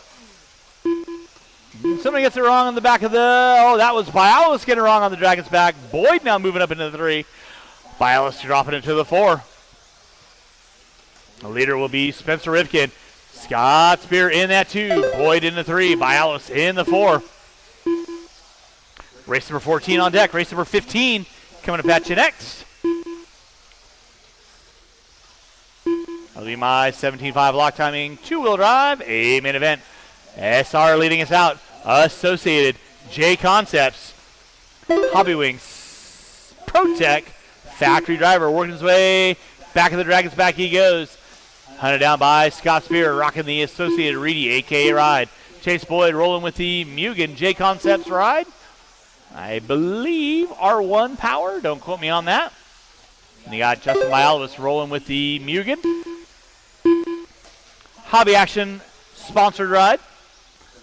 Somebody gets it wrong on the back of the... Oh, that was Bialos getting it wrong on the Dragon's back. Boyd now moving up into the 3. Bialos dropping into the 4. The leader will be Spencer Rifkin. Scott Spear in that 2. Boyd in the 3. Bialos in the 4. Race number 14 on deck. Race number 15 coming up at you next. That'll be my 17.5 lock timing 2-wheel drive. A main event. SR leading us out. Associated J Concepts. Hobby Wings. ProTech. Factory driver working his way back of the Dragon's back he goes. Hunted down by Scott Spear, rocking the Associated Reedy, a.k.a. ride. Chase Boyd rolling with the Mugen J Concepts ride. I believe R1 power. Don't quote me on that. And you got Justin Bialos rolling with the Mugen. Hobby Action sponsored ride.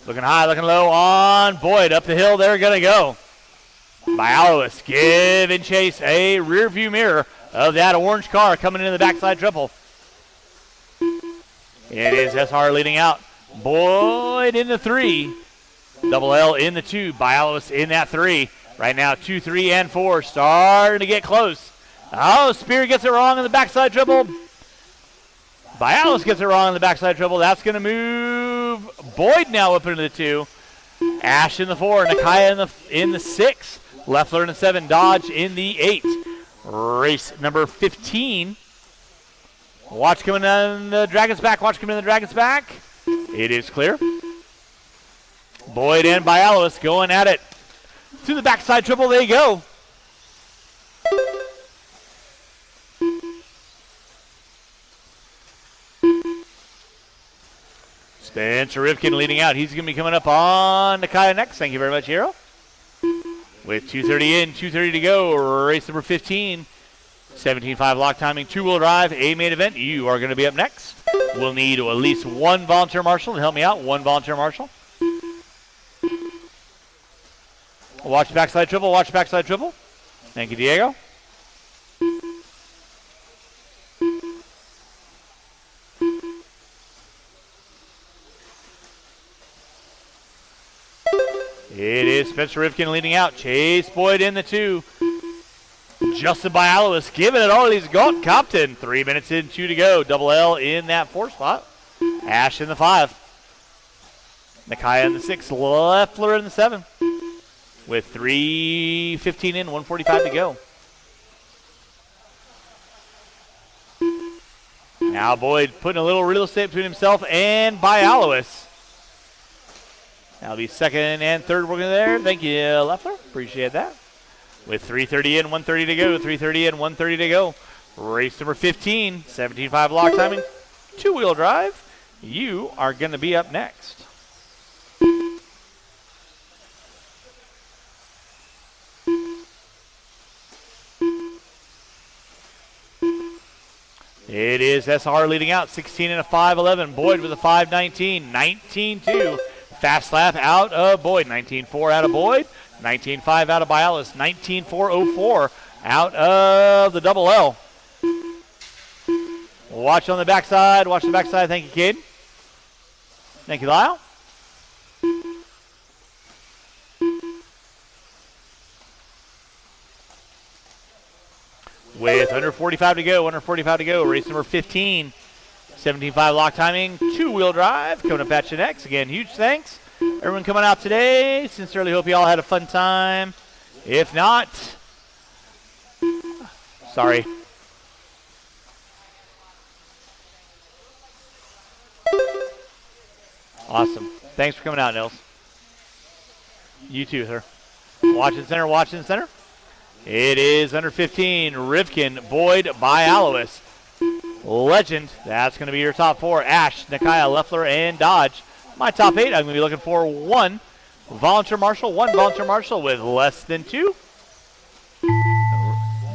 Looking high, looking low on Boyd. Up the hill, they're going to go. Bialos giving Chase a rear view mirror of that orange car coming in the backside triple. It is SR leading out. Boyd in the 3. Double L in the 2. Bialos in that 3. Right now, 2, 3, and 4 starting to get close. Oh, Spear gets it wrong in the backside triple. Bialos gets it wrong in the backside triple. That's going to move Boyd now up into the 2. Ash in the 4. Nakaya in the 6. Leffler in the 7. Dodge in the 8. Race number 15. Watch coming on the Dragon's back. Watch coming in the Dragon's back. It is clear. Boyd and Bialos going at it. To the backside triple they go. Spencer Rifkin leading out. He's going to be coming up on Nakaya next. Thank you very much, Hero. With 2:30 in, 2:30 to go. Race number 15. 17.5 lock timing, 2-wheel drive, a main event. You are going to be up next. We'll need at least one volunteer marshal to help me out. One volunteer marshal. Watch backside triple. Watch backside triple. Thank you, Diego. It is Spencer Rifkin leading out. Chase Boyd in the 2. Justin Bialos giving it all he's got. Compton, 3 minutes in, 2 to go. Double L in that 4 spot. Ash in the 5. Nakaya in the 6. Leffler in the 7. With 3:15 in, 1:45 to go. Now Boyd putting a little real estate between himself and Bialos. That'll be second and third working there. Thank you, Leffler. Appreciate that. With 3:30 in, 1:30 to go. 3:30 in, 1:30 to go. Race number 15. 17.5 lock timing. 2-wheel drive. you are going to be up next. It is SR leading out, 16 and a 5.11. Boyd with a 5.19, 19.2. Fast lap out of Boyd, 19.4 out of Boyd, 19.5 out of Bialis, 19.404 out of the double L. Watch on the backside, watch the backside. Thank you, Cade. Thank you, Lyle. With under 45 to go, race number 15. 17.5 lock timing, two-wheel drive, coming up at you next. Again, huge thanks. Everyone coming out today. Sincerely hope you all had a fun time. If not, sorry. Awesome. Thanks for coming out, Nils. You too, sir. Watching center, watching center. It is under 15, Rivkin, Boyd, Bialis. Legend, that's going to be your top four. Ash, Nakaya, Leffler, and Dodge. My top eight, I'm going to be looking for one Volunteer Marshal with less than two.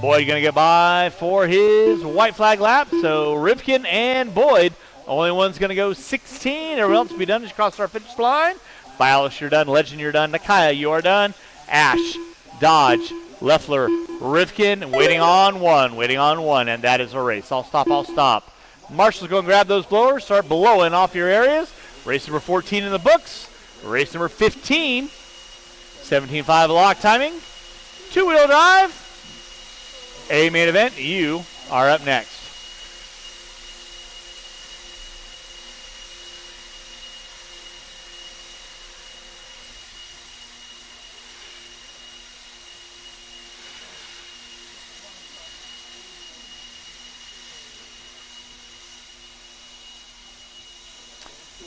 Boyd going to get by for his white flag lap. So Rivkin and Boyd, only one's going to go 16. Everyone else will be done. Just cross our finish line. Bialis, you're done. Legend, you're done. Nakaya, you are done. Ash, Dodge, Leffler, Rivkin, waiting on one, and that is a race. I'll stop. Marshall's going to grab those blowers, start blowing off your areas. Race number 14 in the books. Race number 15, 17.5 lock timing, two-wheel drive, a main event. You are up next.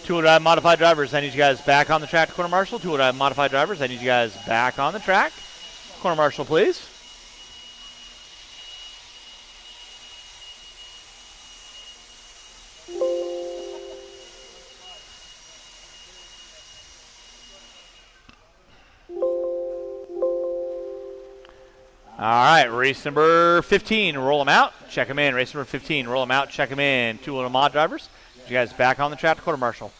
Two-wheel drive modified drivers, I need you guys back on the track. Corner Marshal, two-wheel drive modified drivers, I need you guys back on the track. Corner Marshal, please. All right, race number 15, roll them out, check them in. Race number 15, roll them out, check them in. Two-wheel mod drivers. You guys back on the track, Quarter Marshal.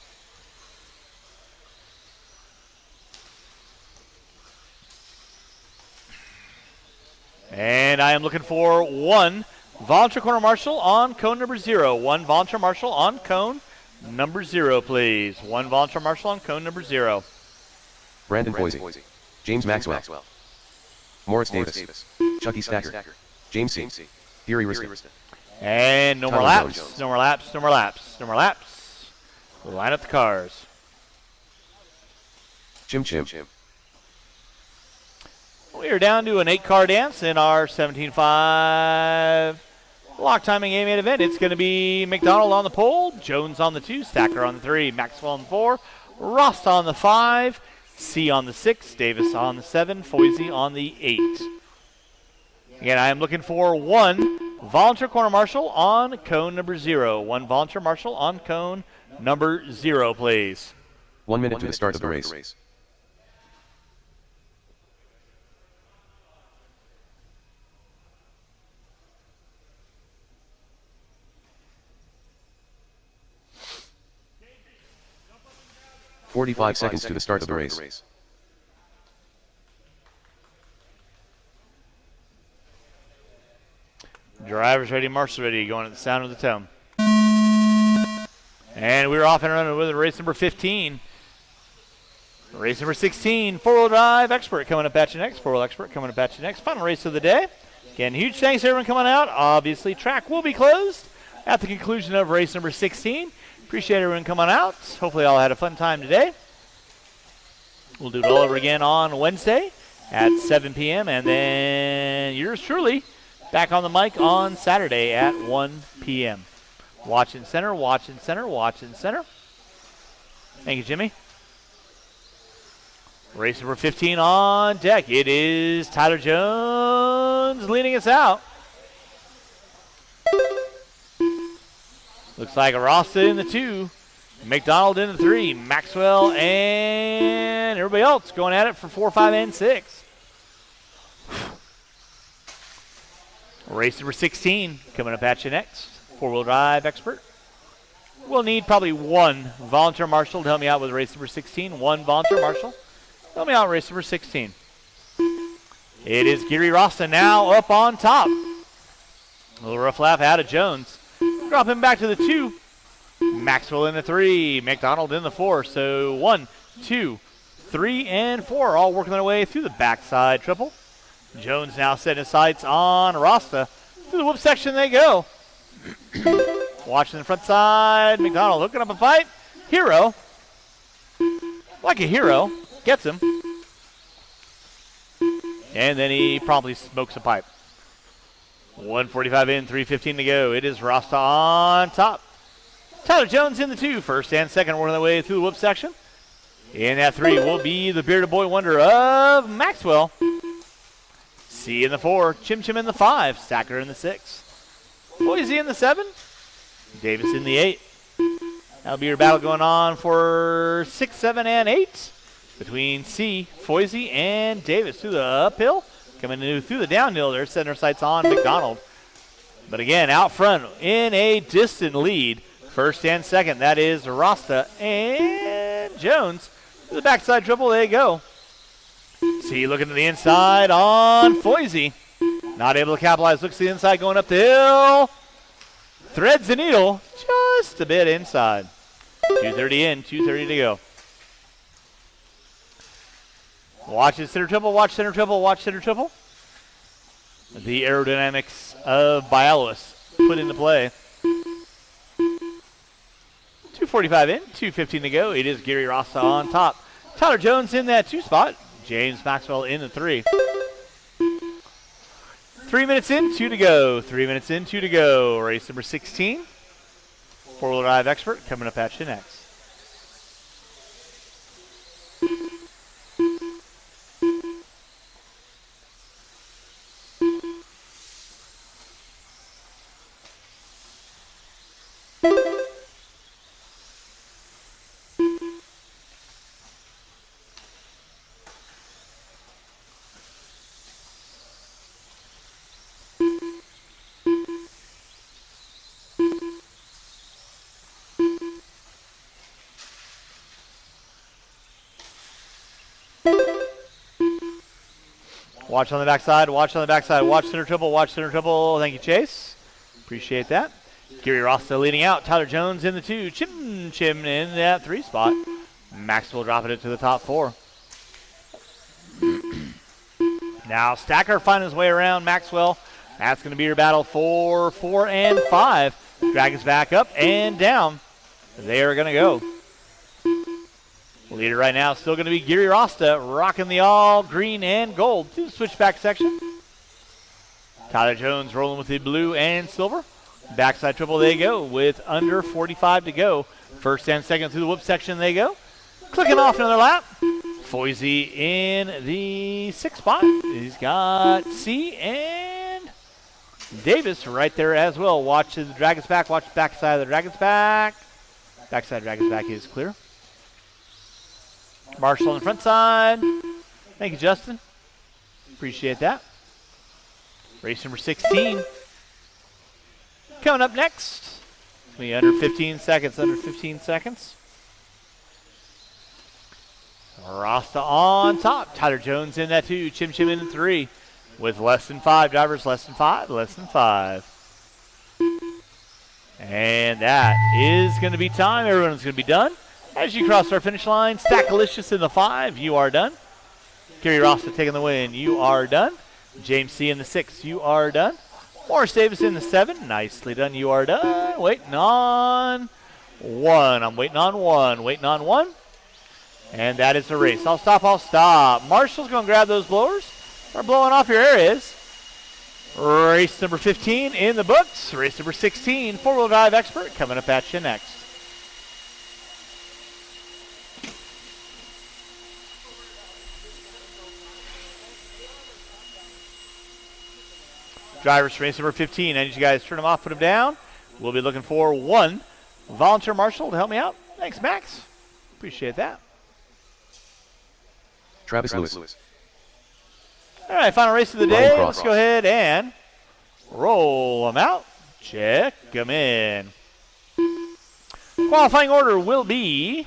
And I am looking for one Volunteer Corner Marshal on cone number 0. One Volunteer Marshal on cone number 0, please. One Volunteer Marshal on cone number 0. Brandon Boise. James Maxwell. Morris Davis. Chucky Stacker. James C. Fury Rista. And no more laps, no more laps, no more laps, no more laps. Line up the cars. Chim. We are down to an 8-car dance in our 17.5 lock timing A-main event. It's going to be McDonald on the pole, Jones on the 2, Stacker on the 3, Maxwell on the 4, Rost on the 5, C on the 6, Davis on the 7, Foisey on the 8. Again, I am looking for one Volunteer Corner Marshal on cone number 0. One Volunteer Marshal on cone number 0, please. 1 minute to the start of the race. "45 seconds to the start of the race. Drivers ready, marshals ready, going at the sound of the tone. And we're off and running with race number 15. Race number 16, four-wheel drive expert coming up at you next. Four-wheel expert coming up at you next. Final race of the day. Again, huge thanks to everyone coming out. Obviously, track will be closed at the conclusion of race number 16. Appreciate everyone coming out. Hopefully, all had a fun time today. We'll do it all over again on Wednesday at 7 p.m. And then yours truly back on the mic on Saturday at 1 p.m. Watching center. Thank you, Jimmy. Race number 15 on deck. It is Tyler Jones leading us out. Looks like Rasta in the 2, McDonald in the 3. Maxwell and everybody else going at it for 4, 5, and 6. Race number 16 coming up at you next. Four-wheel drive expert. We'll need probably one volunteer marshal to help me out with race number 16. One volunteer marshal. Help me out with race number 16. It is Gary Rasta now up on top. A little rough lap out of Jones. Drop him back to the 2. Maxwell in the 3. McDonald in the 4. So 1, 2, 3, and 4 all working their way through the backside triple. Jones now setting his sights on Rasta. Through the whoop section they go. Watching the front side. McDonald hooking up a pipe. Hero. Like a hero. Gets him. And then he promptly smokes a pipe. 145 in, 3:15 to go. It is Rasta on top. Tyler Jones in the 2. First and second working their way through the whoop section. In that 3 will be the bearded boy wonder of Maxwell. C in the 4. Chim Chim in the 5. Stacker in the 6. Boise in the 7. Davis in the 8. That'll be your battle going on for 6, 7, and 8 between C, Foisey, and Davis through the uphill. Coming through the downhill, they're setting their sights on McDonald. But again, out front in a distant lead. First and second, that is Rasta and Jones. To the backside triple, they go. C looking to the inside on Foisey. Not able to capitalize, looks to the inside going up the hill. Threads the needle just a bit inside. 2:30 in, 2:30 to go. Watch the center triple, watch center triple, watch center triple. The aerodynamics of Bialis put into play. 2:45 in, 2:15 to go. It is Gary Rasta on top. Tyler Jones in that 2 spot. James Maxwell in the 3. 3 minutes in, 2 to go. 3 minutes in, 2 to go. Race number 16. Four-wheel drive expert coming up at you next. Watch on the backside, watch on the backside, watch center triple, watch center triple. Thank you, Chase. Appreciate that. Gary Rasta leading out. Tyler Jones in the 2. Chim Chim in that 3 spot. Maxwell dropping it to the top 4. Now Stacker finding his way around Maxwell. That's going to be your battle for 4 and 5. Dragons back up and down. They are going to go. Leader right now still going to be Gary Rasta, rocking the all green and gold to the switchback section. Tyler Jones rolling with the blue and silver. Backside triple they go with under 45 to go. First and second through the whoop section they go. Clicking off another lap. Foisey in the 6th spot. He's got C and Davis right there as well. Watch the Dragon's back. Watch the backside of the Dragon's back. Backside Dragon's back is clear. Marshall on the front side. Thank you, Justin. Appreciate that. Race number 16. Coming up next. It's going to be under 15 seconds. Under 15 seconds. Rasta on top. Tyler Jones in that 2. Chim Chim in the 3. With less than 5 drivers. Less than 5. Less than 5. And that is going to be time. Everyone's going to be done. As you cross our finish line, Stackalicious in the 5, you are done. Gary Rasta taking the win, you are done. James C in the 6, you are done. Morris Davis in the 7, nicely done, you are done. Waiting on 1, I'm waiting on 1, waiting on 1. And that is the race. I'll stop. Marshall's going to grab those blowers. Start blowing off your areas. Race number 15 in the books. Race number 16, four-wheel drive expert coming up at you next. Drivers for race number 15. I need you guys to turn them off, put them down. We'll be looking for 1 volunteer marshal to help me out. Thanks, Max. Appreciate that. Travis Lewis. All right, final race of the Ryan day. Cross. Let's go ahead and roll them out. Check them in. Qualifying order will be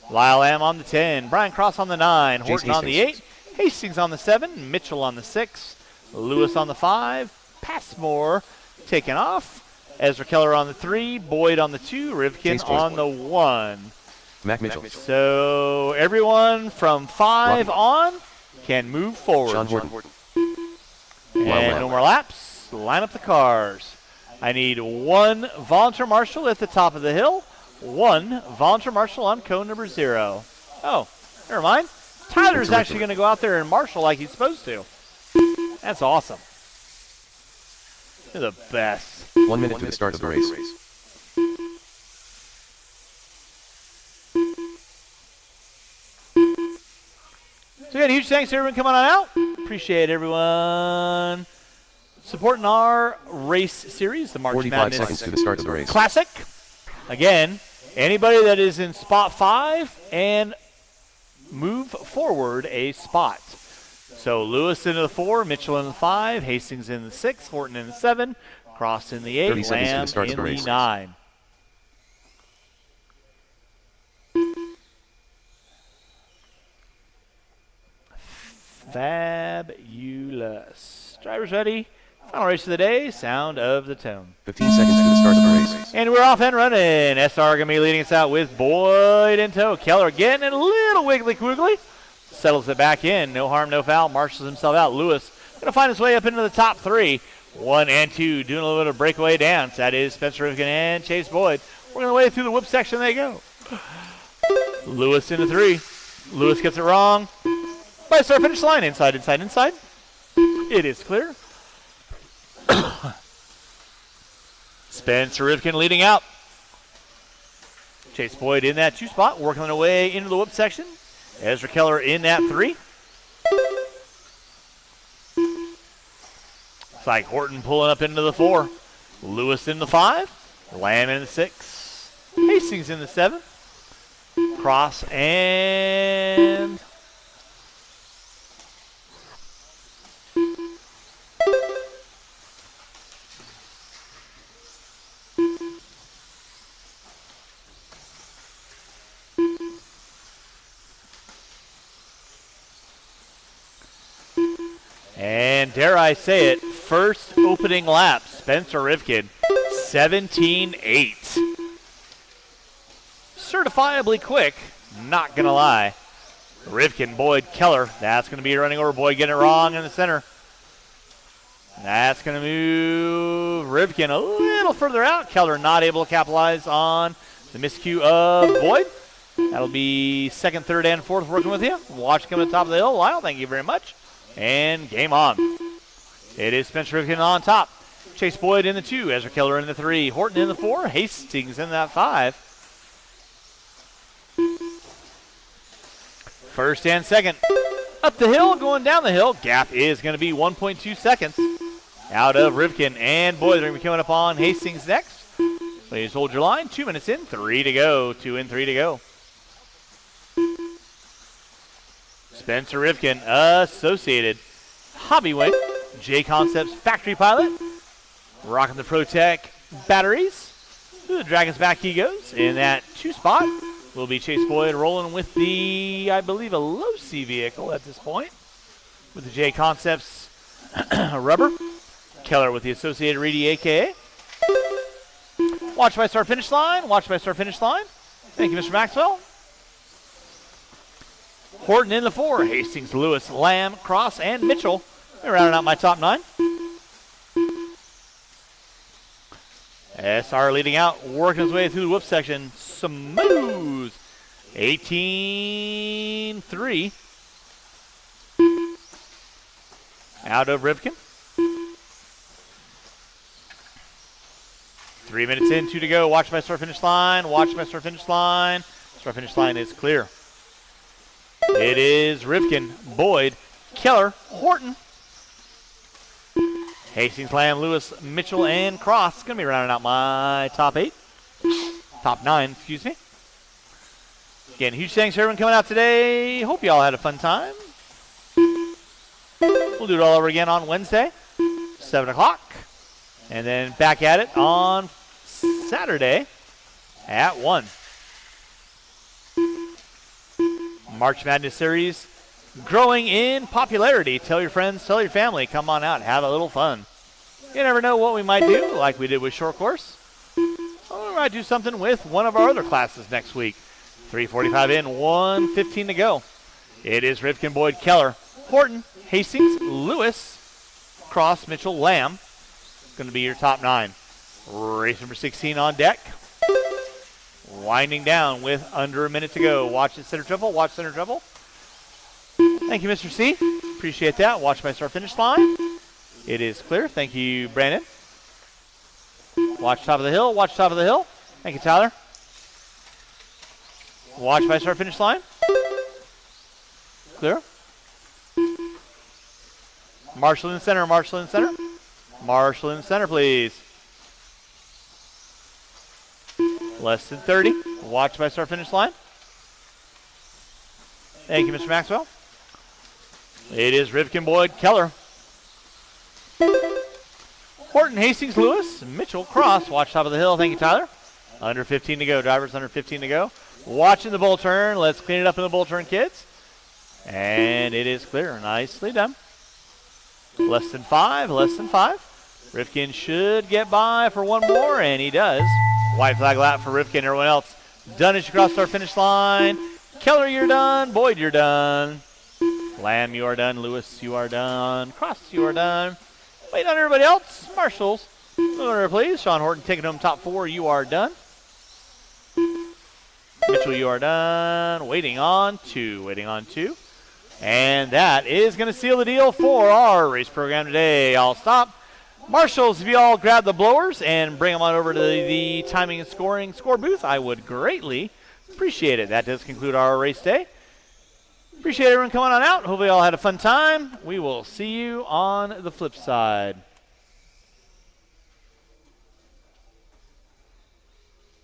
Lyle Lamb on the 10, Brian Cross on the 9, Jace Horton on the 8, Hastings on the 7, Mitchell on the 6, Lewis on the 5, Passmore taking off, Ezra Keller on the 3, Boyd on the 2, Rivkin Chase Boyd. on the 1. Mac Mitchell. So everyone from 5 on can move forward. Sean Horton. And no more laps. Line up the cars. I need 1 volunteer marshal at the top of the hill, 1 volunteer marshal on cone number 0. Oh, never mind. Tyler's actually going to go out there and marshal like he's supposed to. That's awesome. You're the best. 1 minute to the start of the race. So again, huge thanks to everyone coming on out. Appreciate everyone supporting our race series, the March 45 Madness seconds to the start of the race. Classic. Again, anybody that is in spot 5 and move forward a spot. So Lewis into the 4, Mitchell in the 5, Hastings in the 6, Horton in the 7, Cross in the 8, 30 seconds to the Lamb start of in the the race. 9. Fabulous. Drivers ready. Final race of the day. Sound of the tone. 15 seconds to the start of the race. And we're off and running. SR going to be leading us out with Boyd in tow. Keller getting it a little wiggly-quiggly. Settles it back in. No harm, no foul. Marshals himself out. Lewis going to find his way up into the top 3. 1 and 2 doing a little bit of breakaway dance. That is Spencer Rivkin and Chase Boyd. We're going to wade through the whip section. They go. Lewis into 3. Lewis gets it wrong. By the start finish line. Inside, inside, inside. It is clear. Spencer Rivkin leading out. Chase Boyd in that 2 spot, working their way into the whip section. Ezra Keller in that 3. It's like Horton pulling up into the 4. Lewis in the 5. Lamb in the 6. Hastings in the 7. Cross and And dare I say it, first opening lap, Spencer Rivkin, 17.8. Certifiably quick, not going to lie. Rivkin, Boyd, Keller, that's going to be running over. Boyd getting it wrong in the center. That's going to move Rivkin a little further out. Keller not able to capitalize on the miscue of Boyd. That'll be 2nd, 3rd, and 4th working with you. Watch coming to the top of the hill. Lyle, thank you very much. And game on. It is Spencer Rivkin on top. Chase Boyd in the 2. Ezra Keller in the 3. Horton in the 4. Hastings in that 5. First and second. Up the hill, going down the hill. Gap is going to be 1.2 seconds. Out of Rivkin and Boyd. They're going to be coming up on Hastings next. Please hold your line. 2 minutes in. 3 to go. 2 and 3 to go. Spencer Rivkin, Associated Hobbywing, J Concepts Factory Pilot, rocking the ProTech batteries. Through the Dragon's back he goes. In that 2 spot will be Chase Boyd rolling with the, I believe, a low C vehicle at this point. With the J Concepts rubber. Keller with the Associated Reedy AKA. Watch by start finish line. Watch by start finish line. Thank you, Mr. Maxwell. Horton in the 4. Hastings, Lewis, Lamb, Cross, and Mitchell. They're rounding out my top 9. SR leading out, working his way through the whip section. Smooth. 18-3. Out of Rivkin. 3 minutes in, 2 to go. Watch my start finish line. Watch my start finish line. Start finish line is clear. It is Rivkin, Boyd, Keller, Horton, Hastings, Lamb, Lewis, Mitchell, and Cross. It's going to be rounding out my top 8. Top 9, excuse me. Again, huge thanks to everyone coming out today. Hope you all had a fun time. We'll do it all over again on Wednesday, 7 o'clock. And then back at it on Saturday at 1. March Madness Series growing in popularity. Tell your friends, tell your family, come on out, have a little fun. You never know what we might do, like we did with short course. Or we might do something with one of our other classes next week. 3:45 in, 1:15 to go. It is Rivkin, Boyd, Keller, Horton, Hastings, Lewis, Cross, Mitchell, Lamb. Going to be your top 9. Race number 16 on deck. Winding down with under a minute to go. Watch it, center triple. Watch center triple. Thank you, Mr. C. Appreciate that. Watch my start finish line. It is clear. Thank you, Brandon. Watch top of the hill. Watch top of the hill. Thank you, Tyler. Watch my start finish line. Clear. Marshall in center. Marshall in center. Marshall in center, please. Less than 30. Watch my start finish line. Thank you, Mr. Maxwell. It is Rivkin, Boyd, Keller. Horton, Hastings, Lewis, Mitchell, Cross. Watch top of the hill. Thank you, Tyler. Under 15 to go. Drivers under 15 to go. Watching the bull turn. Let's clean it up in the bull turn, kids. And it is clear. Nicely done. Less than 5. Less than 5. Rivkin should get by for one more, and he does. White flag lap for Rivkin. Everyone else done as you cross our finish line. Keller, you're done. Boyd, you're done. Lamb, you are done. Lewis, you are done. Cross, you are done. Wait on everybody else. Marshals, order, please. Sean Horton taking home top 4. You are done. Mitchell, you are done. Waiting on 2. Waiting on 2. And that is going to seal the deal for our race program today. I'll stop. Marshals, if you all grab the blowers and bring them on over to the timing and scoring score booth, I would greatly appreciate it. That does conclude our race day. Appreciate everyone coming on out. Hopefully you all had a fun time. We will see you on the flip side.